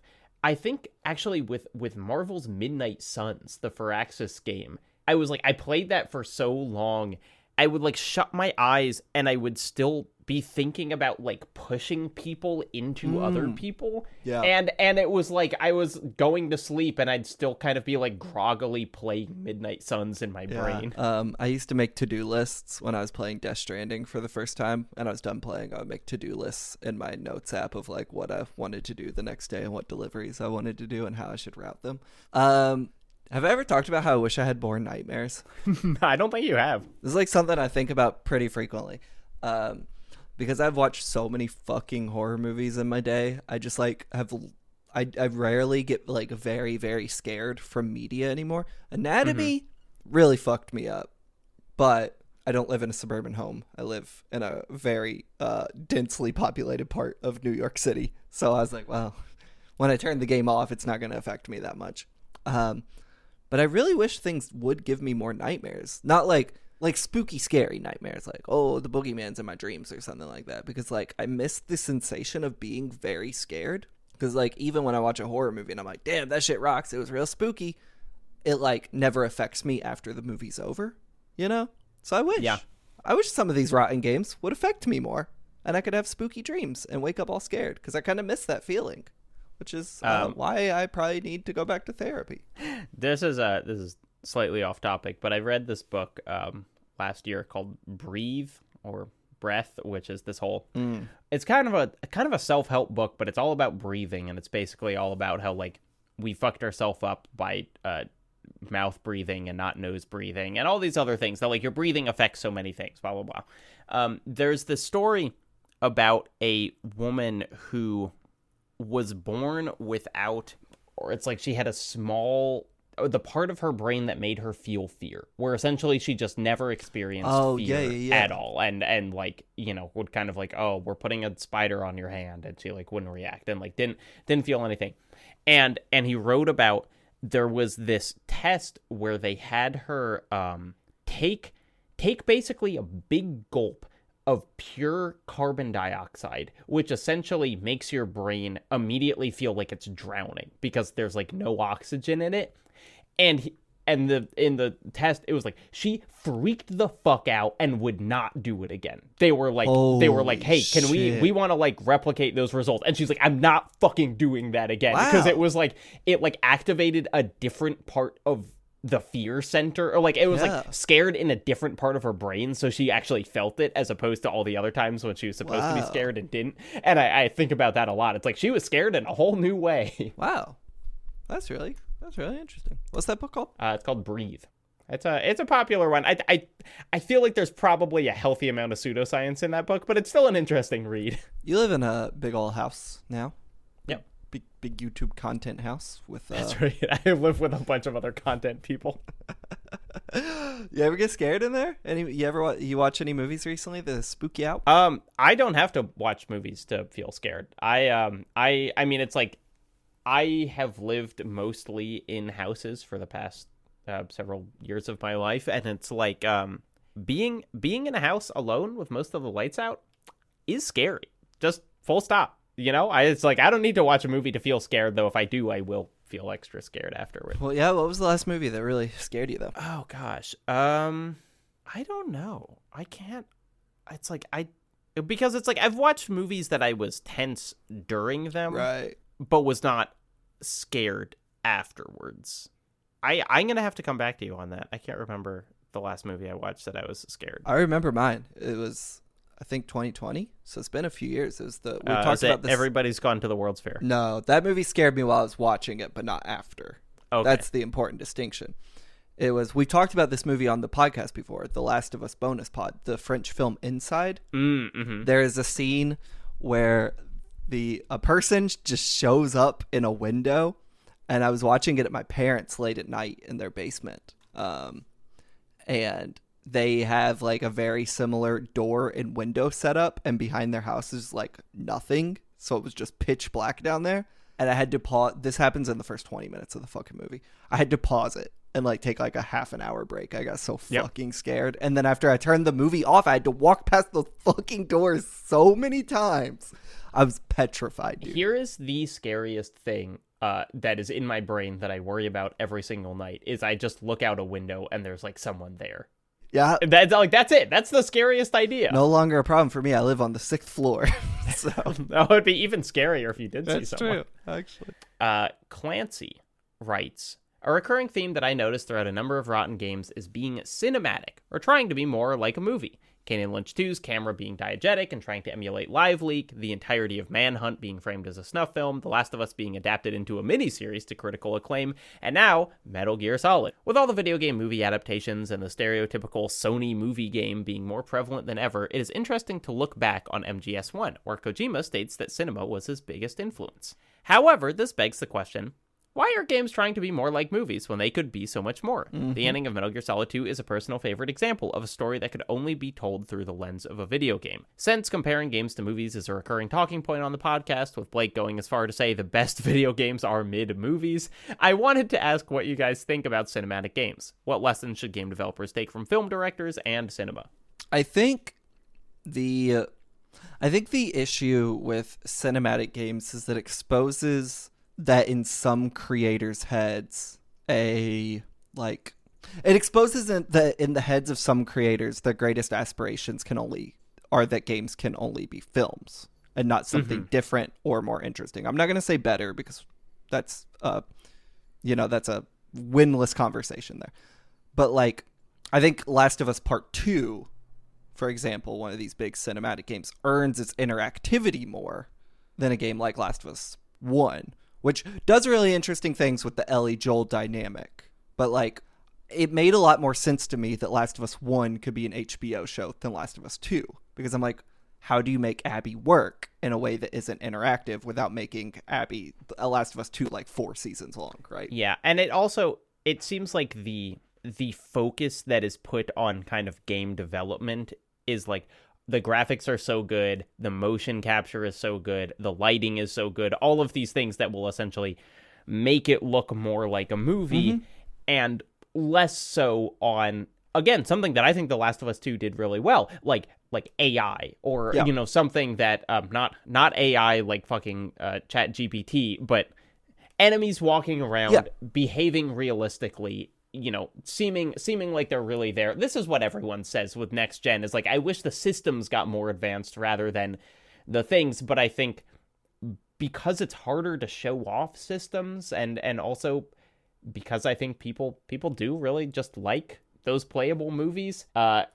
I think actually with Marvel's Midnight Suns, the Firaxis game, I was like, I played that for so long, I would like shut my eyes and I would still be thinking about like pushing people into other people. Yeah. And it was like I was going to sleep and I'd still kind of be like groggily playing Midnight Suns in my brain. I used to make to-do lists when I was playing Death Stranding for the first time, and I was done playing. I would make to-do lists in my notes app of like what I wanted to do the next day and what deliveries I wanted to do and how I should route them. Have I ever talked about how I wish I had more nightmares? I don't think you have. This is like something I think about pretty frequently. Because I've watched so many fucking horror movies in my day. I just like I rarely get like very, very scared from media anymore. Anatomy really fucked me up. But I don't live in a suburban home. I live in a very densely populated part of New York City. So I was like, well, when I turn the game off, it's not going to affect me that much. But I really wish things would give me more nightmares. Not like spooky, scary nightmares, like, oh, the boogeyman's in my dreams or something like that. Because, like, I miss the sensation of being very scared. Because, like, even when I watch a horror movie and I'm like, damn, that shit rocks, it was real spooky, it, like, never affects me after the movie's over, you know? So I wish. Yeah. I wish some of these rotten games would affect me more. And I could have spooky dreams and wake up all scared. Because I kind of miss that feeling. Which is why I probably need to go back to therapy. This is slightly off topic, but I read this book last year called Breathe or Breath, which is this whole it's kind of a self-help book, but it's all about breathing, and it's basically all about how like we fucked ourselves up by mouth breathing and not nose breathing and all these other things that like your breathing affects so many things, blah blah blah. There's this story about a woman who was born without, or it's like she had a small, the part of her brain that made her feel fear, where essentially she just never experienced fear at all, and like, you know, would kind of like, oh, we're putting a spider on your hand, and she like wouldn't react and like didn't feel anything. And he wrote about, there was this test where they had her take basically a big gulp of pure carbon dioxide, which essentially makes your brain immediately feel like it's drowning because there's like no oxygen in it. And in the test, it was like she freaked the fuck out and would not do it again. They were like, hey, can we want to like replicate those results? And she's like, I'm not fucking doing that again. Because it was like, it like activated a different part of the fear center, or like it was like scared in a different part of her brain, so she actually felt it as opposed to all the other times when she was supposed to be scared and didn't. And I think about that a lot. It's like she was scared in a whole new way. Wow, that's really interesting. What's that book called? It's called Breathe. It's a popular one. I feel like there's probably a healthy amount of pseudoscience in that book, but it's still an interesting read. You live in a big old house now. Yep. Big YouTube content house with That's right. I live with a bunch of other content people. You ever get scared in there? You watch any movies recently that spook you out? I don't have to watch movies to feel scared. I mean, it's like I have lived mostly in houses for the past several years of my life, and it's like being in a house alone with most of the lights out is scary. Just full stop. You know, it's like I don't need to watch a movie to feel scared, though. If I do, I will feel extra scared afterward. Well, yeah. What was the last movie that really scared you, though? Oh gosh, I don't know. I can't. It's like because it's like I've watched movies that I was tense during them, right, but was not scared afterwards. I'm gonna have to come back to you on that. I can't remember the last movie I watched that I was scared. I remember mine. It was, I think, 2020. So it's been a few years. It was we talked about this. Everybody's Gone to the World's Fair. No, that movie scared me while I was watching it, but not after. Okay. That's the important distinction. We talked about this movie on the podcast before, the Last of Us bonus pod, the French film Inside. Mm-hmm. There is a scene where a person just shows up in a window, and I was watching it at my parents' late at night in their basement. And they have like a very similar door and window setup, and behind their house is like nothing. So it was just pitch black down there. And I had to pause. This happens in the first 20 minutes of the fucking movie. I had to pause it and like take like a half an hour break. I got so fucking scared. And then after I turned the movie off, I had to walk past those fucking doors so many times. I was petrified, dude. Here is the scariest thing that is in my brain that I worry about every single night is I just look out a window and there's like someone there. Yeah. That's it. That's the scariest idea. No longer a problem for me. I live on the 6th floor. So that would be even scarier if you did see someone. That's true, actually. Clancy writes, a recurring theme that I noticed throughout a number of Rotten games is being cinematic, or trying to be more like a movie. Kane and Lynch 2's camera being diegetic and trying to emulate Live Leak, the entirety of Manhunt being framed as a snuff film, The Last of Us being adapted into a miniseries to critical acclaim, and now Metal Gear Solid. With all the video game movie adaptations and the stereotypical Sony movie game being more prevalent than ever, it is interesting to look back on MGS1, where Kojima states that cinema was his biggest influence. However, this begs the question, why are games trying to be more like movies when they could be so much more? Mm-hmm. The ending of Metal Gear Solid 2 is a personal favorite example of a story that could only be told through the lens of a video game. Since comparing games to movies is a recurring talking point on the podcast, with Blake going as far to say the best video games are mid-movies, I wanted to ask what you guys think about cinematic games. What lessons should game developers take from film directors and cinema? I think the issue with cinematic games is that it exposes that in some creators' heads, it exposes that in the heads of some creators, their greatest aspirations are that games can only be films and not something different or more interesting. I'm not going to say better because that's a winless conversation there. But like, I think Last of Us Part 2, for example, one of these big cinematic games, earns its interactivity more than a game like Last of Us 1. Which does really interesting things with the Ellie Joel dynamic. But, like, it made a lot more sense to me that Last of Us 1 could be an HBO show than Last of Us 2. Because I'm like, how do you make Abby work in a way that isn't interactive without making Abby, Last of Us 2, like 4 seasons long, right? Yeah, and it seems like the focus that is put on kind of game development is like, the graphics are so good, the motion capture is so good, the lighting is so good, all of these things that will essentially make it look more like a movie, and less so on, again, something that I think The Last of Us 2 did really well, like AI, or, something that, not AI like fucking Chat GPT, but enemies walking around, behaving realistically, seeming like they're really there. This is what everyone says with next gen, is like, I wish the systems got more advanced rather than the things, but I think because it's harder to show off systems, and also because I think people do really just like those playable movies, we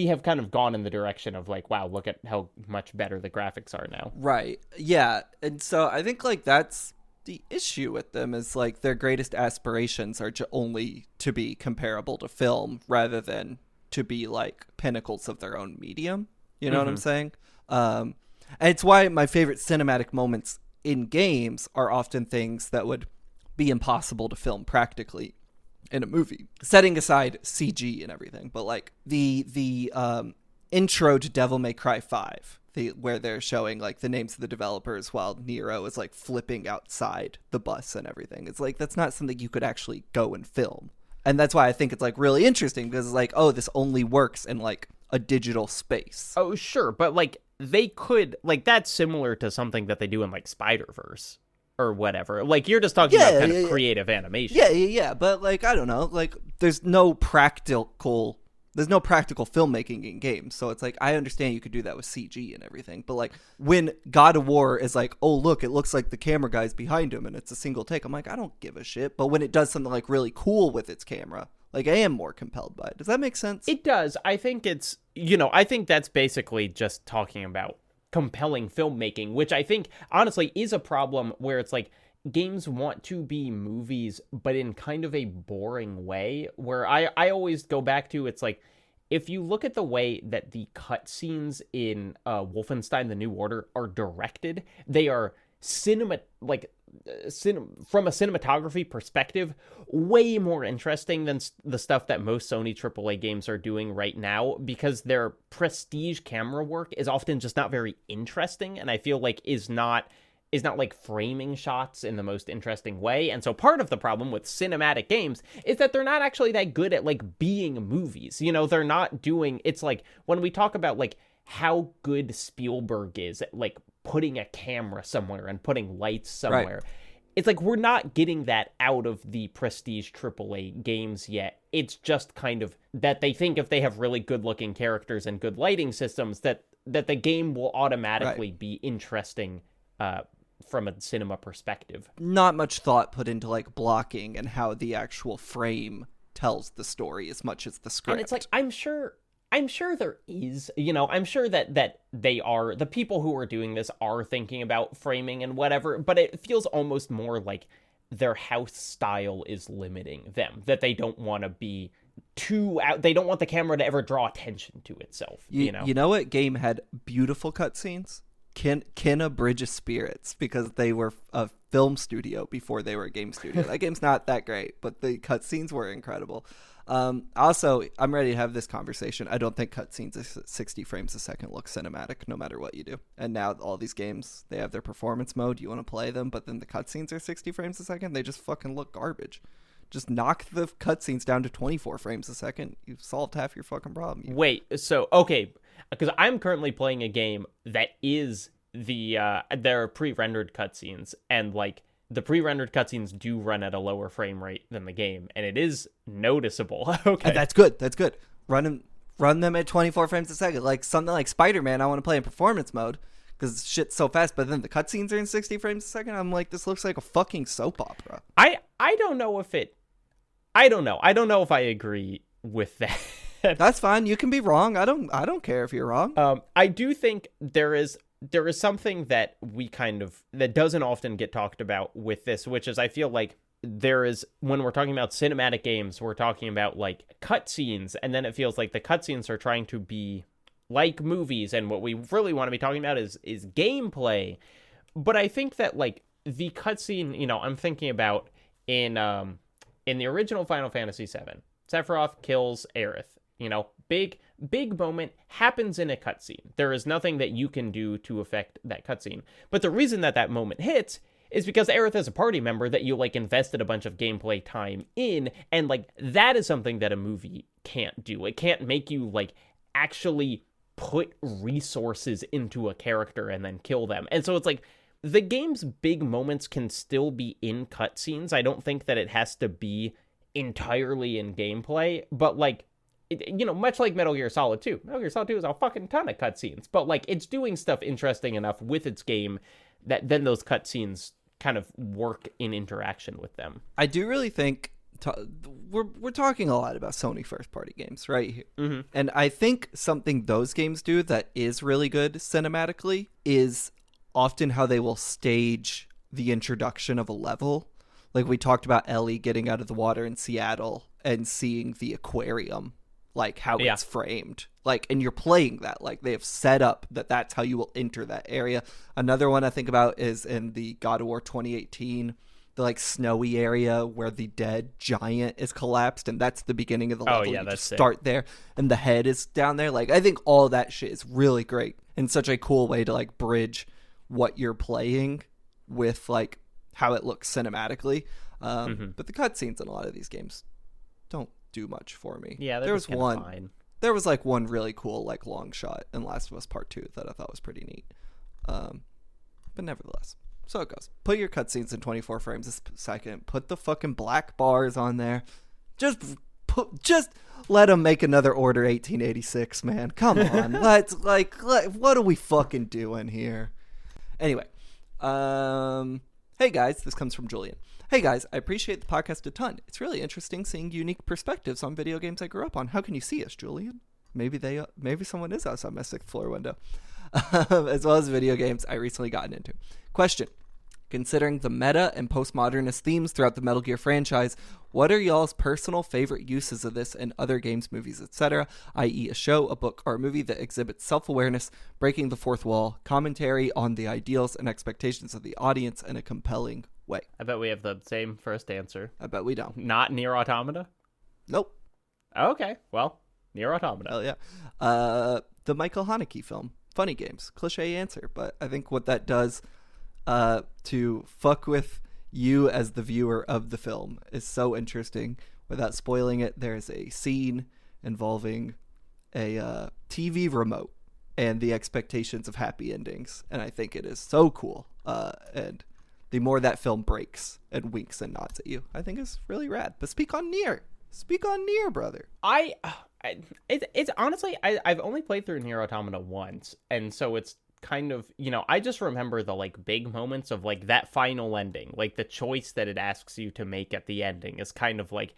have kind of gone in the direction of like, wow, look at how much better the graphics are now. Right. Yeah. And so I think like that's the issue with them, is like their greatest aspirations are only to be comparable to film rather than to be like pinnacles of their own medium. You know what I'm saying? And it's why my favorite cinematic moments in games are often things that would be impossible to film practically in a movie, setting aside CG and everything. But like the intro to Devil May Cry 5, where they're showing like the names of the developers while Nero is like flipping outside the bus and everything. It's like, that's not something you could actually go and film. And that's why I think it's like really interesting, because it's like, oh, this only works in like a digital space. Oh, sure. But like they could, like, that's similar to something that they do in like Spider-Verse or whatever. Like, you're just talking about kind of creative animation. Yeah. But like, I don't know, like there's no practical filmmaking in games. So it's like, I understand you could do that with CG and everything. But like when God of War is like, oh, look, it looks like the camera guy's behind him and it's a single take, I'm like, I don't give a shit. But when it does something like really cool with its camera, like I am more compelled by it. Does that make sense? It does. I think it's, I think that's basically just talking about compelling filmmaking, which I think honestly is a problem, where it's like, games want to be movies, but in kind of a boring way, where I always go back to, it's like, if you look at the way that the cutscenes in Wolfenstein The New Order are directed, they are from a cinematography perspective, way more interesting than the stuff that most Sony AAA games are doing right now, because their prestige camera work is often just not very interesting, and I feel like is not like framing shots in the most interesting way. And so part of the problem with cinematic games is that they're not actually that good at like being movies. You know, they're not doing, it's like when we talk about like how good Spielberg is at like putting a camera somewhere and putting lights somewhere. Right. It's like we're not getting that out of the prestige AAA games yet. It's just kind of that they think if they have really good looking characters and good lighting systems that the game will automatically be interesting from a cinema perspective. Not much thought put into like blocking and how the actual frame tells the story as much as the script. And it's like, I'm sure there is, you know, I'm sure that the people who are doing this are thinking about framing and whatever, but it feels almost more like their house style is limiting them, that they don't want to be too out. They don't want the camera to ever draw attention to itself. You know what game had beautiful cutscenes? Kena Bridge of Spirits, because they were a film studio before they were a game studio. That game's not that great, but the cutscenes were incredible. Also, I'm ready to have this conversation. I don't think cutscenes at 60 frames a second look cinematic, no matter what you do. And now all these games, they have their performance mode. You want to play them, but then the cutscenes are 60 frames a second. They just fucking look garbage. Just knock the cutscenes down to 24 frames a second. You've solved half your fucking problem. Wait, so, okay, because I'm currently playing a game that is their pre-rendered cutscenes, and, like, the pre-rendered cutscenes do run at a lower frame rate than the game, and it is noticeable. Okay. And that's good. Run them at 24 frames a second. Like, something like Spider-Man, I want to play in performance mode, because shit's so fast, but then the cutscenes are in 60 frames a second. I'm like, this looks like a fucking soap opera. I don't know if it... I don't know. I don't know if I agree with that. That's fine. You can be wrong. I don't care if you're wrong. I do think there is something that that doesn't often get talked about with this, which is I feel like there is, when we're talking about cinematic games, we're talking about like cutscenes, and then it feels like the cutscenes are trying to be like movies, and what we really want to be talking about is gameplay. But I think that like the cutscene, you know, I'm thinking about in the original Final Fantasy VII, Sephiroth kills Aerith. You know, big moment happens in a cutscene. There is nothing that you can do to affect that cutscene. But the reason that moment hits is because Aerith is a party member that you, like, invested a bunch of gameplay time in, and, like, that is something that a movie can't do. It can't make you, like, actually put resources into a character and then kill them. And so it's like, the game's big moments can still be in cutscenes. I don't think that it has to be entirely in gameplay, but, like, you know, much like Metal Gear Solid 2. Metal Gear Solid 2 is a fucking ton of cutscenes, but, like, it's doing stuff interesting enough with its game that then those cutscenes kind of work in interaction with them. I do really think we're talking a lot about Sony first-party games, right? Mm-hmm. And I think something those games do that is really good cinematically is often how they will stage the introduction of a level. Like we talked about Ellie getting out of the water in Seattle and seeing the aquarium, like how it's framed. Like, and you're playing that, like they have set up that's how you will enter that area. Another one I think about is in the God of War 2018, the like snowy area where the dead giant is collapsed, and that's the beginning of the level. You just start there and the head is down there. Like, I think all that shit is really great and such a cool way to like bridge what you're playing with like how it looks cinematically. But the cutscenes in a lot of these games don't do much for me. Yeah, there was one fine. There was like one really cool like long shot in Last of Us Part 2 that I thought was pretty neat. But nevertheless, so it goes. Put your cutscenes in 24 frames a second. Put the fucking black bars on there. Just let them make another Order 1886, man. Come on. What are we fucking doing here? Anyway, hey guys, this comes from Julian. Hey guys, I appreciate the podcast a ton. It's really interesting seeing unique perspectives on video games I grew up on. How can you see us, Julian? Maybe someone is outside my 6th floor window. As well as video games I recently gotten into. Question: considering the meta and postmodernist themes throughout the Metal Gear franchise, what are y'all's personal favorite uses of this in other games, movies, etc., i.e. a show, a book, or a movie that exhibits self-awareness, breaking the fourth wall, commentary on the ideals and expectations of the audience in a compelling way? I bet we have the same first answer. I bet we don't. Not Nier Automata? Nope. Okay, well, Nier Automata. Hell yeah. The Michael Haneke film, Funny Games. Cliche answer, but I think what that does to fuck with you as the viewer of the film is so interesting. Without spoiling it, there's a scene involving a TV remote and the expectations of happy endings, and I think it is so cool. And the more that film breaks and winks and nods at you, I think is really rad. But speak on Nier, brother. It's honestly, I've only played through Nier Automata once, and so it's kind of, I just remember the like big moments of like that final ending, like the choice that it asks you to make at the ending is kind of like,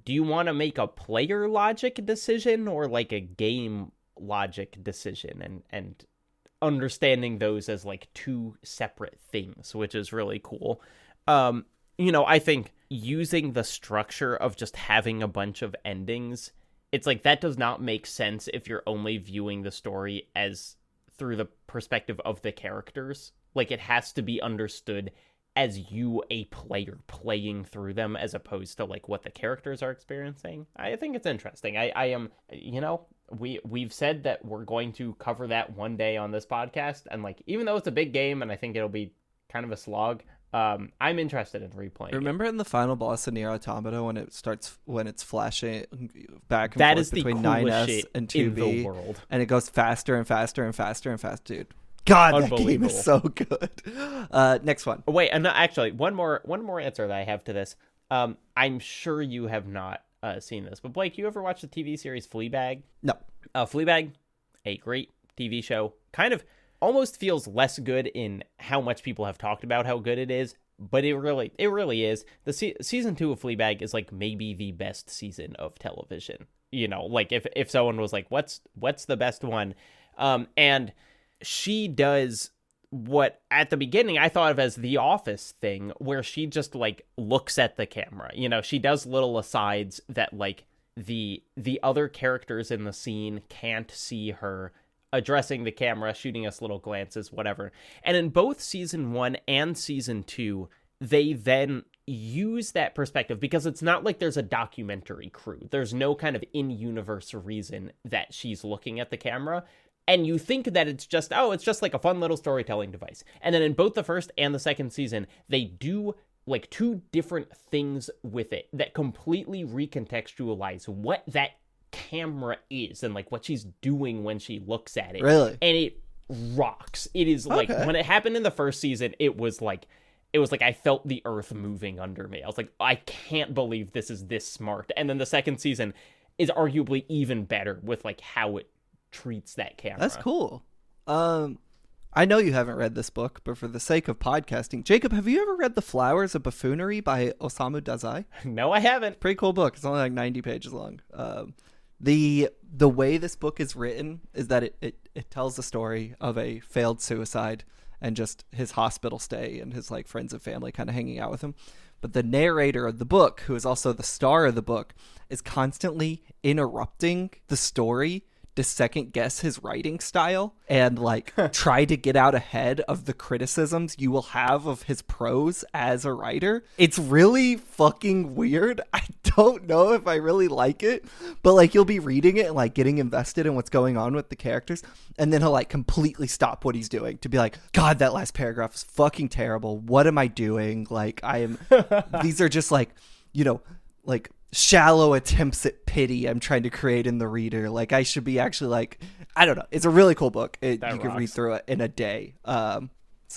do you want to make a player logic decision or like a game logic decision, and understanding those as like two separate things, which is really cool. I think using the structure of just having a bunch of endings, it's like that does not make sense if you're only viewing the story as through the perspective of the characters. Like, it has to be understood as you, a player, playing through them, as opposed to like what the characters are experiencing. I think it's interesting. I am, we've said that we're going to cover that one day on this podcast, and like, even though it's a big game and I think it'll be kind of a slog, I'm interested in replaying. Remember in the final boss in Nier Automata when it's flashing back and that forth is between the 9S and 2B in the world, and it goes faster and faster and faster and faster, dude. God, that game is so good. Next one. Wait, and actually, one more answer that I have to this. I'm sure you have not seen this, but Blake, you ever watched the TV series Fleabag? No. Fleabag, a great TV show. Kind of almost feels less good in how much people have talked about how good it is, but it really is. The season 2 of Fleabag is like maybe the best season of television. Like if someone was like, what's the best one? And she does what at the beginning I thought of as the Office thing, where she just like looks at the camera. She does little asides that like the other characters in the scene can't see her, addressing the camera, shooting us little glances, whatever. And in both season 1 and season 2, they then use that perspective, because it's not like there's a documentary crew. There's no kind of in-universe reason that she's looking at the camera. And you think that it's just like a fun little storytelling device. And then in both the first and the second season, they do like two different things with it that completely recontextualize what that camera is and like what she's doing when she looks at it. Really? And it rocks. It is like, when it happened in the first season, it was like I felt the earth moving under me. I was like, I can't believe this is this smart. And then the second season is arguably even better with like how it treats that camera. That's cool. I know you haven't read this book, but for the sake of podcasting, Jacob, have you ever read The Flowers of Buffoonery by Osamu Dazai? No, I haven't. Pretty cool book. It's only like 90 pages long. The way this book is written is that it tells the story of a failed suicide and just his hospital stay and his like friends and family kind of hanging out with him. But the narrator of the book, who is also the star of the book, is constantly interrupting the story to second guess his writing style and like try to get out ahead of the criticisms you will have of his prose as a writer. It's really fucking weird. I don't know if I really like it, but like you'll be reading it and like getting invested in what's going on with the characters, and then he'll like completely stop what he's doing to be like, God, that last paragraph is fucking terrible. What am I doing? Like these are just like, like shallow attempts at pity I'm trying to create in the reader. Like I should be actually like, I don't know. It's a really cool book. You can read through it in a day. So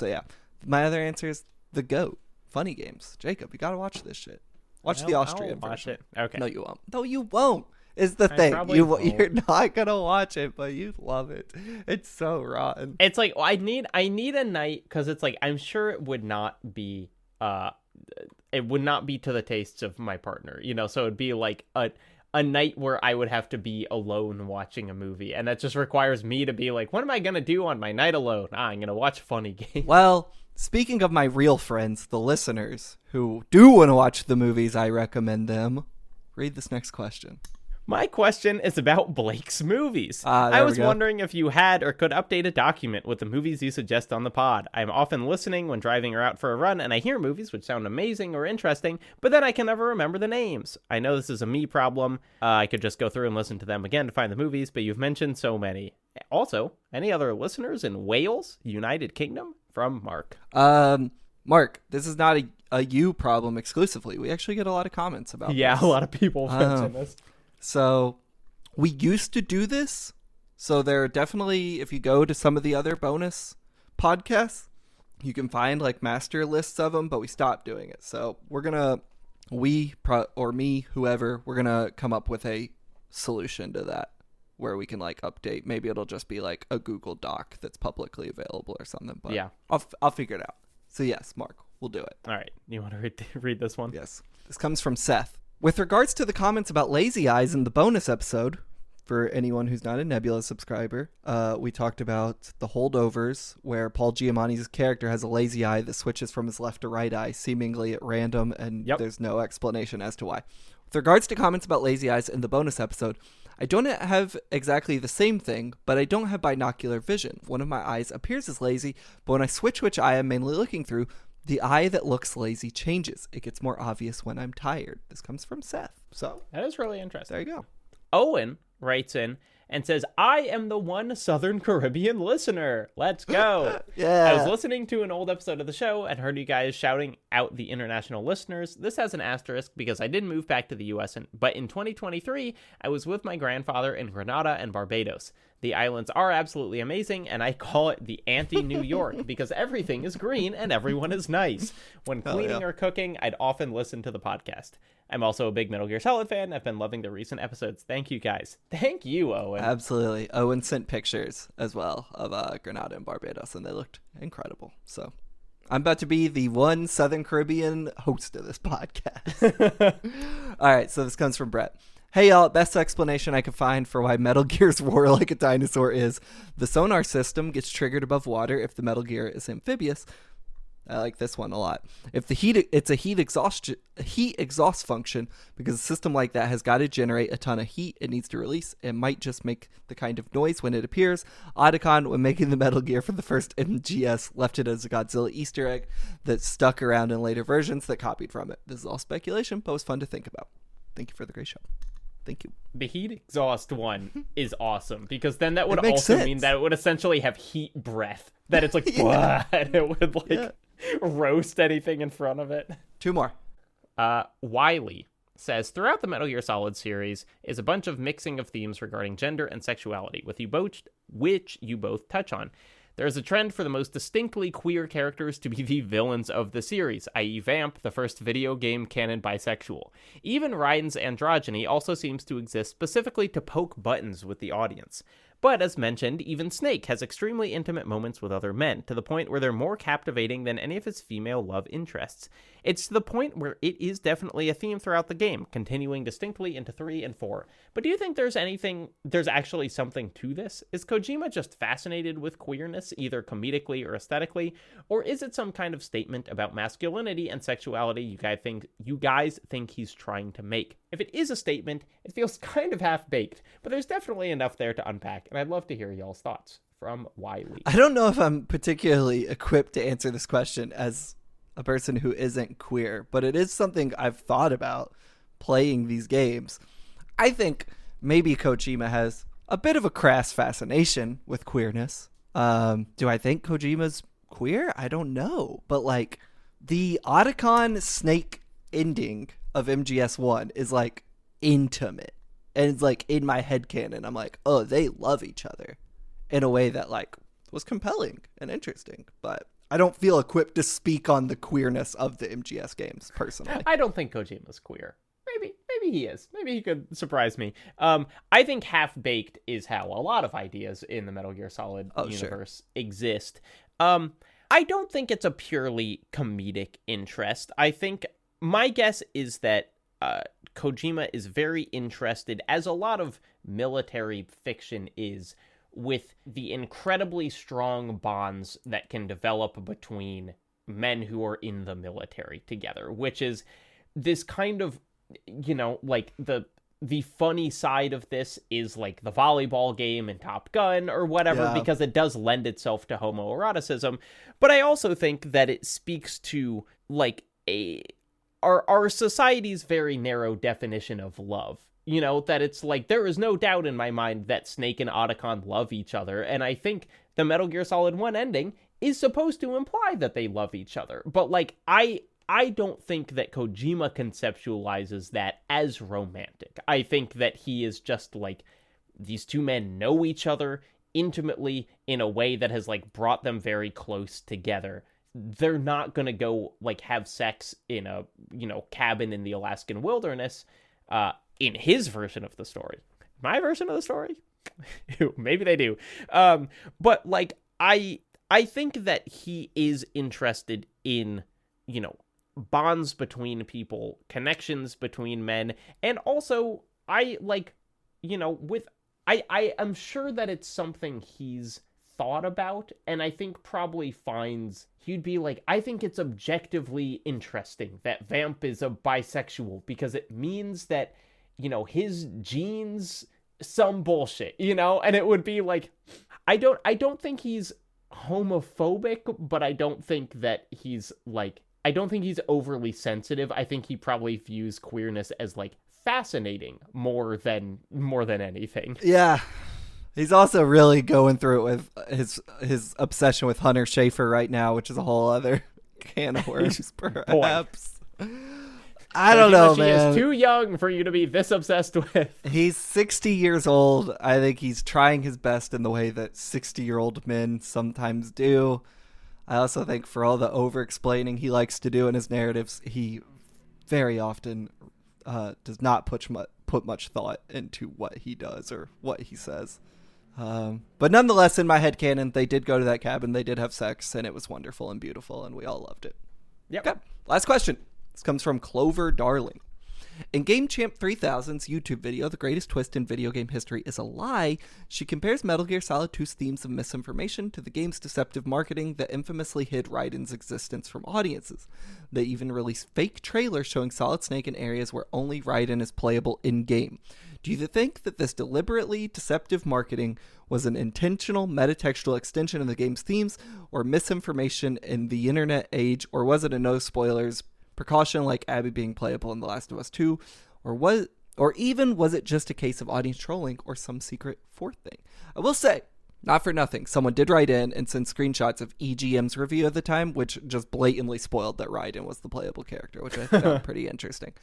yeah, my other answer is The GOAT, Funny Games. Jacob, you gotta watch this shit. Watch the Austrian version. Watch it. Okay. No, you won't. No, you won't. Is the thing. You're not gonna watch it, but you love it. It's so rotten. It's like I need a night, because it's like I'm sure it would not be to the tastes of my partner, so it'd be like a night where I would have to be alone watching a movie, and that just requires me to be like, what am I gonna do on my night alone? I'm gonna watch Funny Games. Well, speaking of my real friends, the listeners who do want to watch the movies I recommend them, read this next question. My question is about Blake's movies. I was wondering if you had or could update a document with the movies you suggest on the pod. I'm often listening when driving or out for a run, and I hear movies which sound amazing or interesting, but then I can never remember the names. I know this is a me problem. I could just go through and listen to them again to find the movies, but you've mentioned so many. Also, any other listeners in Wales, United Kingdom, from Mark. Mark, this is not a you problem exclusively. We actually get a lot of comments about this. A lot of people mention this. So we used to do this. So there are definitely, if you go to some of the other bonus podcasts, you can find like master lists of them, but we stopped doing it. So we're going to, whoever, we're going to come up with a solution to that where we can like update. Maybe it'll just be like a Google Doc that's publicly available or something. But yeah, I'll figure it out. So yes, Mark, we'll do it. All right. You want to read this one? Yes. This comes from Seth. With regards to the comments about lazy eyes in the bonus episode, for anyone who's not a Nebula subscriber, we talked about the holdovers where Paul Giamatti's character has a lazy eye that switches from his left to right eye seemingly at random, and there's no explanation as to why. With regards to comments about lazy eyes in the bonus episode, I don't have exactly the same thing, but I don't have binocular vision. One of my eyes appears as lazy, but when I switch which eye I'm mainly looking through, the eye that looks lazy changes. It gets more obvious when I'm tired. This comes from Seth. So that is really interesting. There you go. Owen writes in and says, I am the one Southern Caribbean listener. Let's go. Yeah. I was listening to an old episode of the show and heard you guys shouting out the international listeners. This has an asterisk because I didn't move back to the U.S., but in 2023, I was with my grandfather in Grenada and Barbados. The islands are absolutely amazing, and I call it the anti-New York because everything is green and everyone is nice. When cleaning or cooking, I'd often listen to the podcast. I'm also a big Metal Gear Solid fan. I've been loving the recent episodes. Thank you, guys. Thank you, Owen. Absolutely. Owen sent pictures as well of Grenada and Barbados, and they looked incredible. So I'm about to be the one Southern Caribbean host of this podcast. All right, so this comes from Brett. Hey y'all, best explanation I could find for why Metal Gear's roar like a dinosaur is the sonar system gets triggered above water if the Metal Gear is amphibious. I like this one a lot. If it's a heat exhaust function, because a system like that has got to generate a ton of heat it needs to release. It might just make the kind of noise when it appears. Otacon, when making the Metal Gear for the first MGS, left it as a Godzilla Easter egg that stuck around in later versions that copied from it. This is all speculation, but it was fun to think about. Thank you for the great show. Thank you. The heat exhaust one is awesome because then that would also mean that it would essentially have heat breath. That it's like, and it would like roast anything in front of it. Two more. Wiley says, throughout the Metal Gear Solid series is a bunch of mixing of themes regarding gender and sexuality, which you both touch on. There is a trend for the most distinctly queer characters to be the villains of the series, i.e. Vamp, the first video game canon bisexual. Even Raiden's androgyny also seems to exist specifically to poke buttons with the audience. But as mentioned, even Snake has extremely intimate moments with other men, to the point where they're more captivating than any of his female love interests. It's to the point where it is definitely a theme throughout the game, continuing distinctly into 3 and 4. But do you think there's actually something to this? Is Kojima just fascinated with queerness, either comedically or aesthetically? Or is it some kind of statement about masculinity and sexuality you guys think he's trying to make? If it is a statement, it feels kind of half-baked, but there's definitely enough there to unpack, and I'd love to hear y'all's thoughts. From Wiley. I don't know if I'm particularly equipped to answer this question as a person who isn't queer, but it is something I've thought about playing these games. I think maybe Kojima has a bit of a crass fascination with queerness. Do I think Kojima's queer? I don't know. But like the Otacon Snake ending of MGS1 is like intimate. And it's like in my headcanon, I'm like, oh, they love each other in a way that like was compelling and interesting. But I don't feel equipped to speak on the queerness of the MGS games personally. I don't think Kojima's queer. Maybe he is. Maybe he could surprise me. I think half-baked is how a lot of ideas in the Metal Gear Solid universe exist. I don't think it's a purely comedic interest. I think my guess is that Kojima is very interested, as a lot of military fiction is, with the incredibly strong bonds that can develop between men who are in the military together, which is this kind of, like the funny side of this is like the volleyball game in Top Gun or whatever, because it does lend itself to homoeroticism. But I also think that it speaks to like our society's very narrow definition of love. That it's like, there is no doubt in my mind that Snake and Otacon love each other. And I think the Metal Gear Solid 1 ending is supposed to imply that they love each other. But, like, I don't think that Kojima conceptualizes that as romantic. I think that he is just, like, these two men know each other intimately in a way that has, like, brought them very close together. They're not gonna go, like, have sex in a, cabin in the Alaskan wilderness, in his version of the story. My version of the story? Maybe they do. But, like, I think that he is interested in, bonds between people, connections between men, and also, I am sure that it's something he's thought about, and I think probably he'd be like, I think it's objectively interesting that Vamp is a bisexual, because it means that, his genes, some bullshit, and it would be like, I don't think he's homophobic, but I don't think that he's like, I don't think he's overly sensitive. I think he probably views queerness as, like, fascinating more than anything. Yeah. He's also really going through it with his obsession with Hunter Schafer right now, which is a whole other can of worms, perhaps. I don't know, man. He is too young for you to be this obsessed with. He's 60 years old. I think he's trying his best in the way that 60-year-old men sometimes do. I also think for all the over-explaining he likes to do in his narratives, he very often does not put much thought into what he does or what he says. But nonetheless, in my headcanon, they did go to that cabin, they did have sex, and it was wonderful and beautiful, and we all loved it. Yep. Okay, last question. This comes from Clover Darling. In Game Champ 3000's YouTube video, The Greatest Twist in Video Game History is a Lie, she compares Metal Gear Solid 2's themes of misinformation to the game's deceptive marketing that infamously hid Raiden's existence from audiences. They even released fake trailers showing Solid Snake in areas where only Raiden is playable in-game. Do you think that this deliberately deceptive marketing was an intentional metatextual extension of the game's themes, or misinformation in the internet age, or was it a no spoilers precaution like Abby being playable in The Last of Us 2, or even was it just a case of audience trolling or some secret fourth thing? I will say, not for nothing, someone did write in and send screenshots of EGM's review at the time, which just blatantly spoiled that Raiden was the playable character, which I found pretty interesting.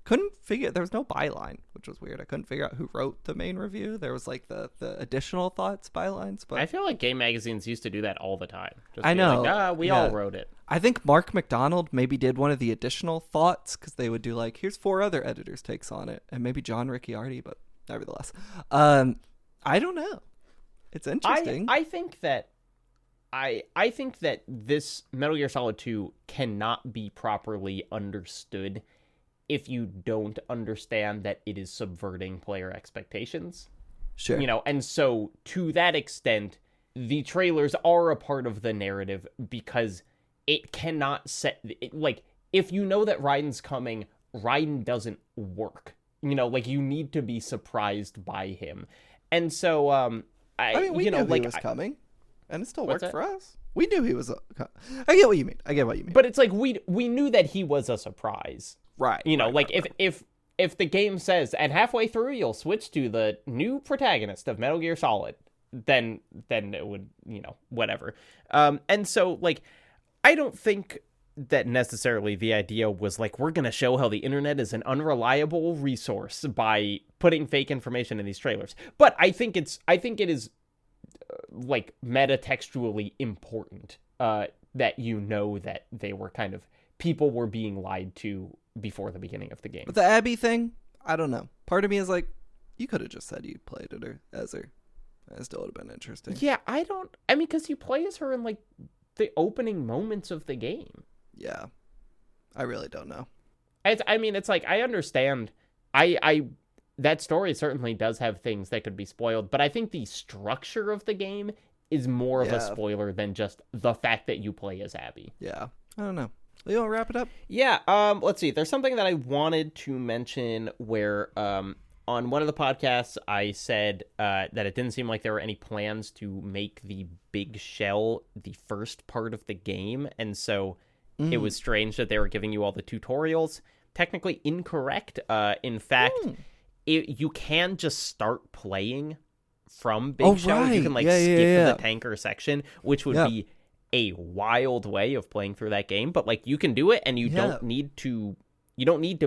Couldn't figure, there was no byline, which was weird. I couldn't figure out who wrote the main review. There was like the additional thoughts bylines, but I feel like game magazines used to do that all the time. Just I know. Like, we all wrote it. I think Mark McDonald maybe did one of the additional thoughts, because they would do like, here's 4 other editors' takes on it, and maybe John Ricciardi, but nevertheless. I don't know. It's interesting. I think that I think that this Metal Gear Solid 2 cannot be properly understood if you don't understand that it is subverting player expectations. Sure. And so to that extent, the trailers are a part of the narrative, because it cannot like, if you know that Raiden's coming, Raiden doesn't work. Like, you need to be surprised by him. And so, we knew he was coming, and it still worked for us. We knew he was. I get what you mean. But it's like, we knew that he was a surprise. Right. If the game says, and halfway through you'll switch to the new protagonist of Metal Gear Solid, then it would, whatever. And so, like, I don't think that necessarily the idea was like, we're going to show how the internet is an unreliable resource by putting fake information in these trailers. But I think it is like metatextually important that that they were kind of, people were being lied to before the beginning of the game. But the Abby thing, I don't know. Part of me is like, you could have just said you played it or as her. That still would have been interesting. Yeah, because you play as her in like the opening moments of the game. Yeah. I really don't know. It's like, I understand. That story certainly does have things that could be spoiled, but I think the structure of the game is more of a spoiler than just the fact that you play as Abby. Yeah. I don't know. You want to wrap it up? Yeah. Let's see. There's something that I wanted to mention where on one of the podcasts I said that it didn't seem like there were any plans to make the big shell the first part of the game, and so it was strange that they were giving you all the tutorials. Technically incorrect. In fact, you can just start playing from Big Shell. You can like skip the tanker section, which would be a wild way of playing through that game. But like you can do it, and you don't need to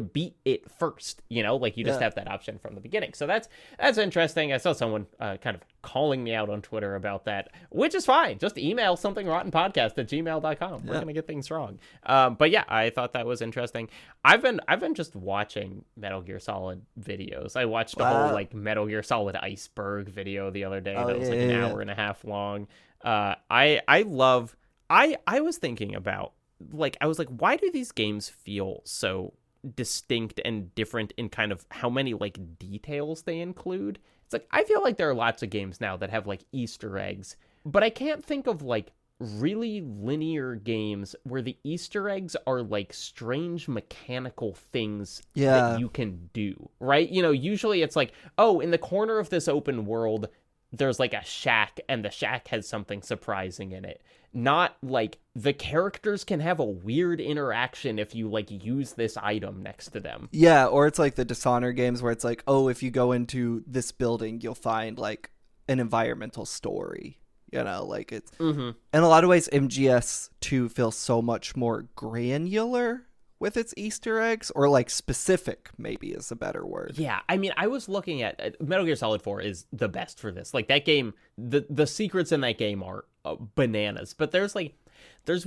beat it first, you know, like you just have that option from the beginning. So that's interesting. I saw someone kind of calling me out on Twitter about that, which is fine. Just email somethingrottenpodcast@gmail.com. We're going to get things wrong. But yeah, I thought that was interesting. I've been just watching Metal Gear Solid videos. I watched a whole like Metal Gear Solid Iceberg video the other day that was like an hour and a half long. I was thinking about, like, I was like, why do these games feel so distinct and different in kind of how many like details they include? It's like, I feel like there are lots of games now that have like Easter eggs, but I can't think of like really linear games where the Easter eggs are like strange mechanical things that you can do, right? You know, usually it's like, oh, in the corner of this open world there's like a shack, and the shack has something surprising in it. Not like the characters can have a weird interaction if you like use this item next to them. Yeah, or it's like the Dishonored games where it's like, oh, if you go into this building, you'll find like an environmental story. You know, like it's in a lot of ways, MGS2 feels so much more granular with its Easter eggs, or like specific maybe is a better word. Yeah, I mean, I was looking at Metal Gear Solid 4 is the best for this. Like that game, the secrets in that game are bananas. But there's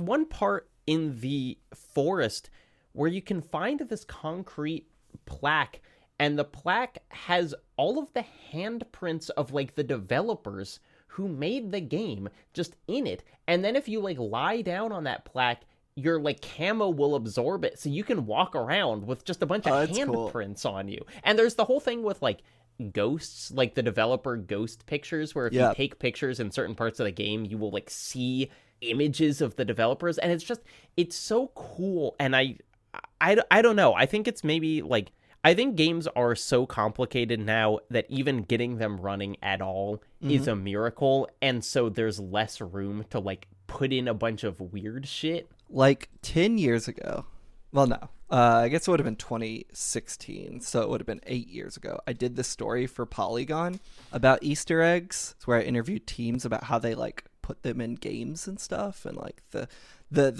one part in the forest where you can find this concrete plaque, and the plaque has all of the handprints of like the developers who made the game just in it. And then if you like lie down on that plaque, your like camo will absorb it, so you can walk around with just a bunch of handprints on you. And there's the whole thing with like ghosts, like the developer ghost pictures, where if you take pictures in certain parts of the game, you will like see images of the developers, and it's so cool. And I don't know, I think it's maybe like, I think games are so complicated now that even getting them running at all is a miracle, and so there's less room to like put in a bunch of weird shit. Like 10 years ago, well, no, I guess it would have been 2016, so it would have been 8 years ago. I did this story for Polygon about Easter eggs. It's where I interviewed teams about how they like put them in games and stuff, and like the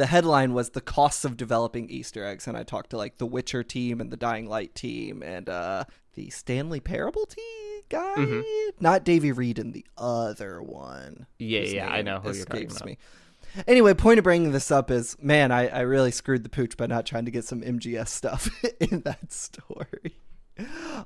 headline was the costs of developing Easter eggs, and I talked to like the Witcher team and the Dying Light team and the Stanley Parable team guy, not Davey Reed and the other one. Yeah, I know who you're talking about. Me. Anyway, point of bringing this up is, man, I really screwed the pooch by not trying to get some MGS stuff in that story.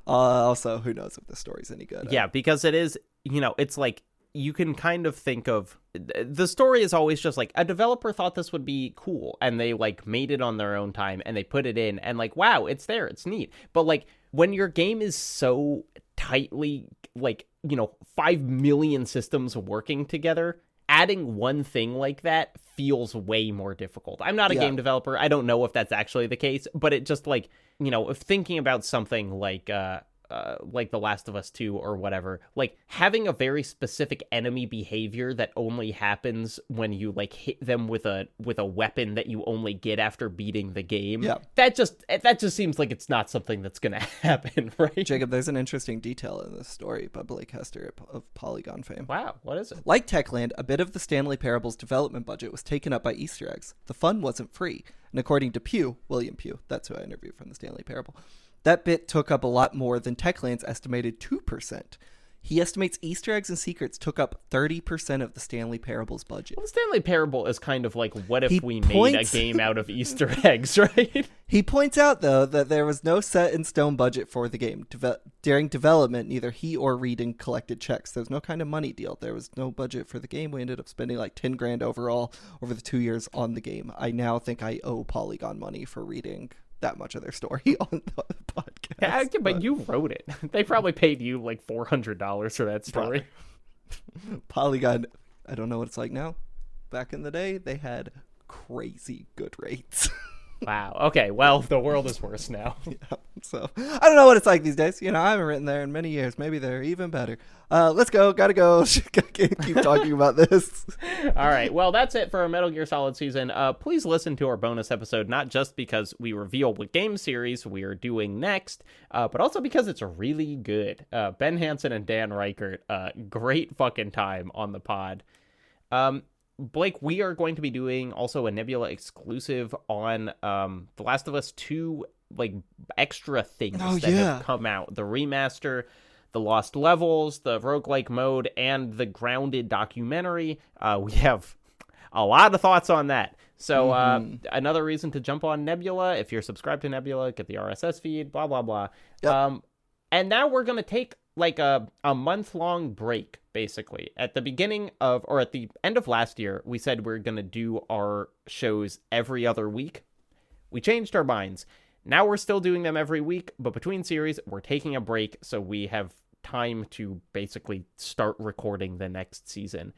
Also, who knows if the story's any good. Yeah, because it is, you know, it's like, you can kind of think of, the story is always just like, a developer thought this would be cool, and they like made it on their own time, and they put it in, and like, wow, it's there, it's neat. But like, when your game is so tightly, like, you know, 5 million systems working together, adding one thing like that feels way more difficult. I'm not a game developer. I don't know if that's actually the case, but it just like, you know, if thinking about something like The Last of Us 2 or whatever, like having a very specific enemy behavior that only happens when you like hit them with a weapon that you only get after beating the game. Yeah. That just seems like it's not something that's going to happen, right? Jacob, there's an interesting detail in this story by Blake Hester of Polygon fame. Wow, what is it? Like Techland, a bit of the Stanley Parable's development budget was taken up by Easter eggs. The fun wasn't free. And according to William Pugh, that's who I interviewed from the Stanley Parable, that bit took up a lot more than Techland's estimated 2%. He estimates Easter eggs and secrets took up 30% of the Stanley Parable's budget. Well, the Stanley Parable is kind of like, what if we made a game out of Easter eggs, right? He points out, though, that there was no set-in-stone budget for the game. During development, neither he or Reading collected checks. There was no kind of money deal. There was no budget for the game. We ended up spending like $10,000 overall over the 2 years on the game. I now think I owe Polygon money for reading that much of their story on the podcast. Yeah, but you wrote it. They probably paid you like $400 for that story. Polygon, I don't know what it's like now. Back in the day, they had crazy good rates. Wow. Okay. Well, the world is worse now. Yeah, so I don't know what it's like these days. You know, I haven't written there in many years. Maybe they're even better. Let's go. Gotta go. Can't keep talking about this. All right. Well, that's it for our Metal Gear Solid season. Please listen to our bonus episode, not just because we reveal what game series we are doing next, but also because it's really good. Ben Hansen and Dan Reichert, great fucking time on the pod. Blake, we are going to be doing also a Nebula exclusive on The Last of Us 2, like, extra things that have come out. The remaster, the Lost Levels, the roguelike mode, and the Grounded documentary. We have a lot of thoughts on that. So another reason to jump on Nebula. If you're subscribed to Nebula, get the RSS feed, blah, blah, blah. Yep. And now we're going to take like a month-long break, basically. At the beginning of, or at the end of last year, we said we're going to do our shows every other week. We changed our minds. Now we're still doing them every week, but between series, we're taking a break, so we have time to basically start recording the next season.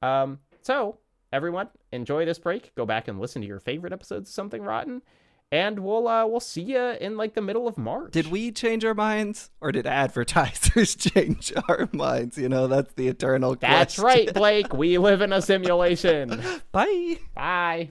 So, everyone, enjoy this break. Go back and listen to your favorite episodes of Something Rotten. And we'll see you in like the middle of March. Did we change our minds, or did advertisers change our minds? You know, that's the eternal question. That's right, Blake. We live in a simulation. Bye. Bye.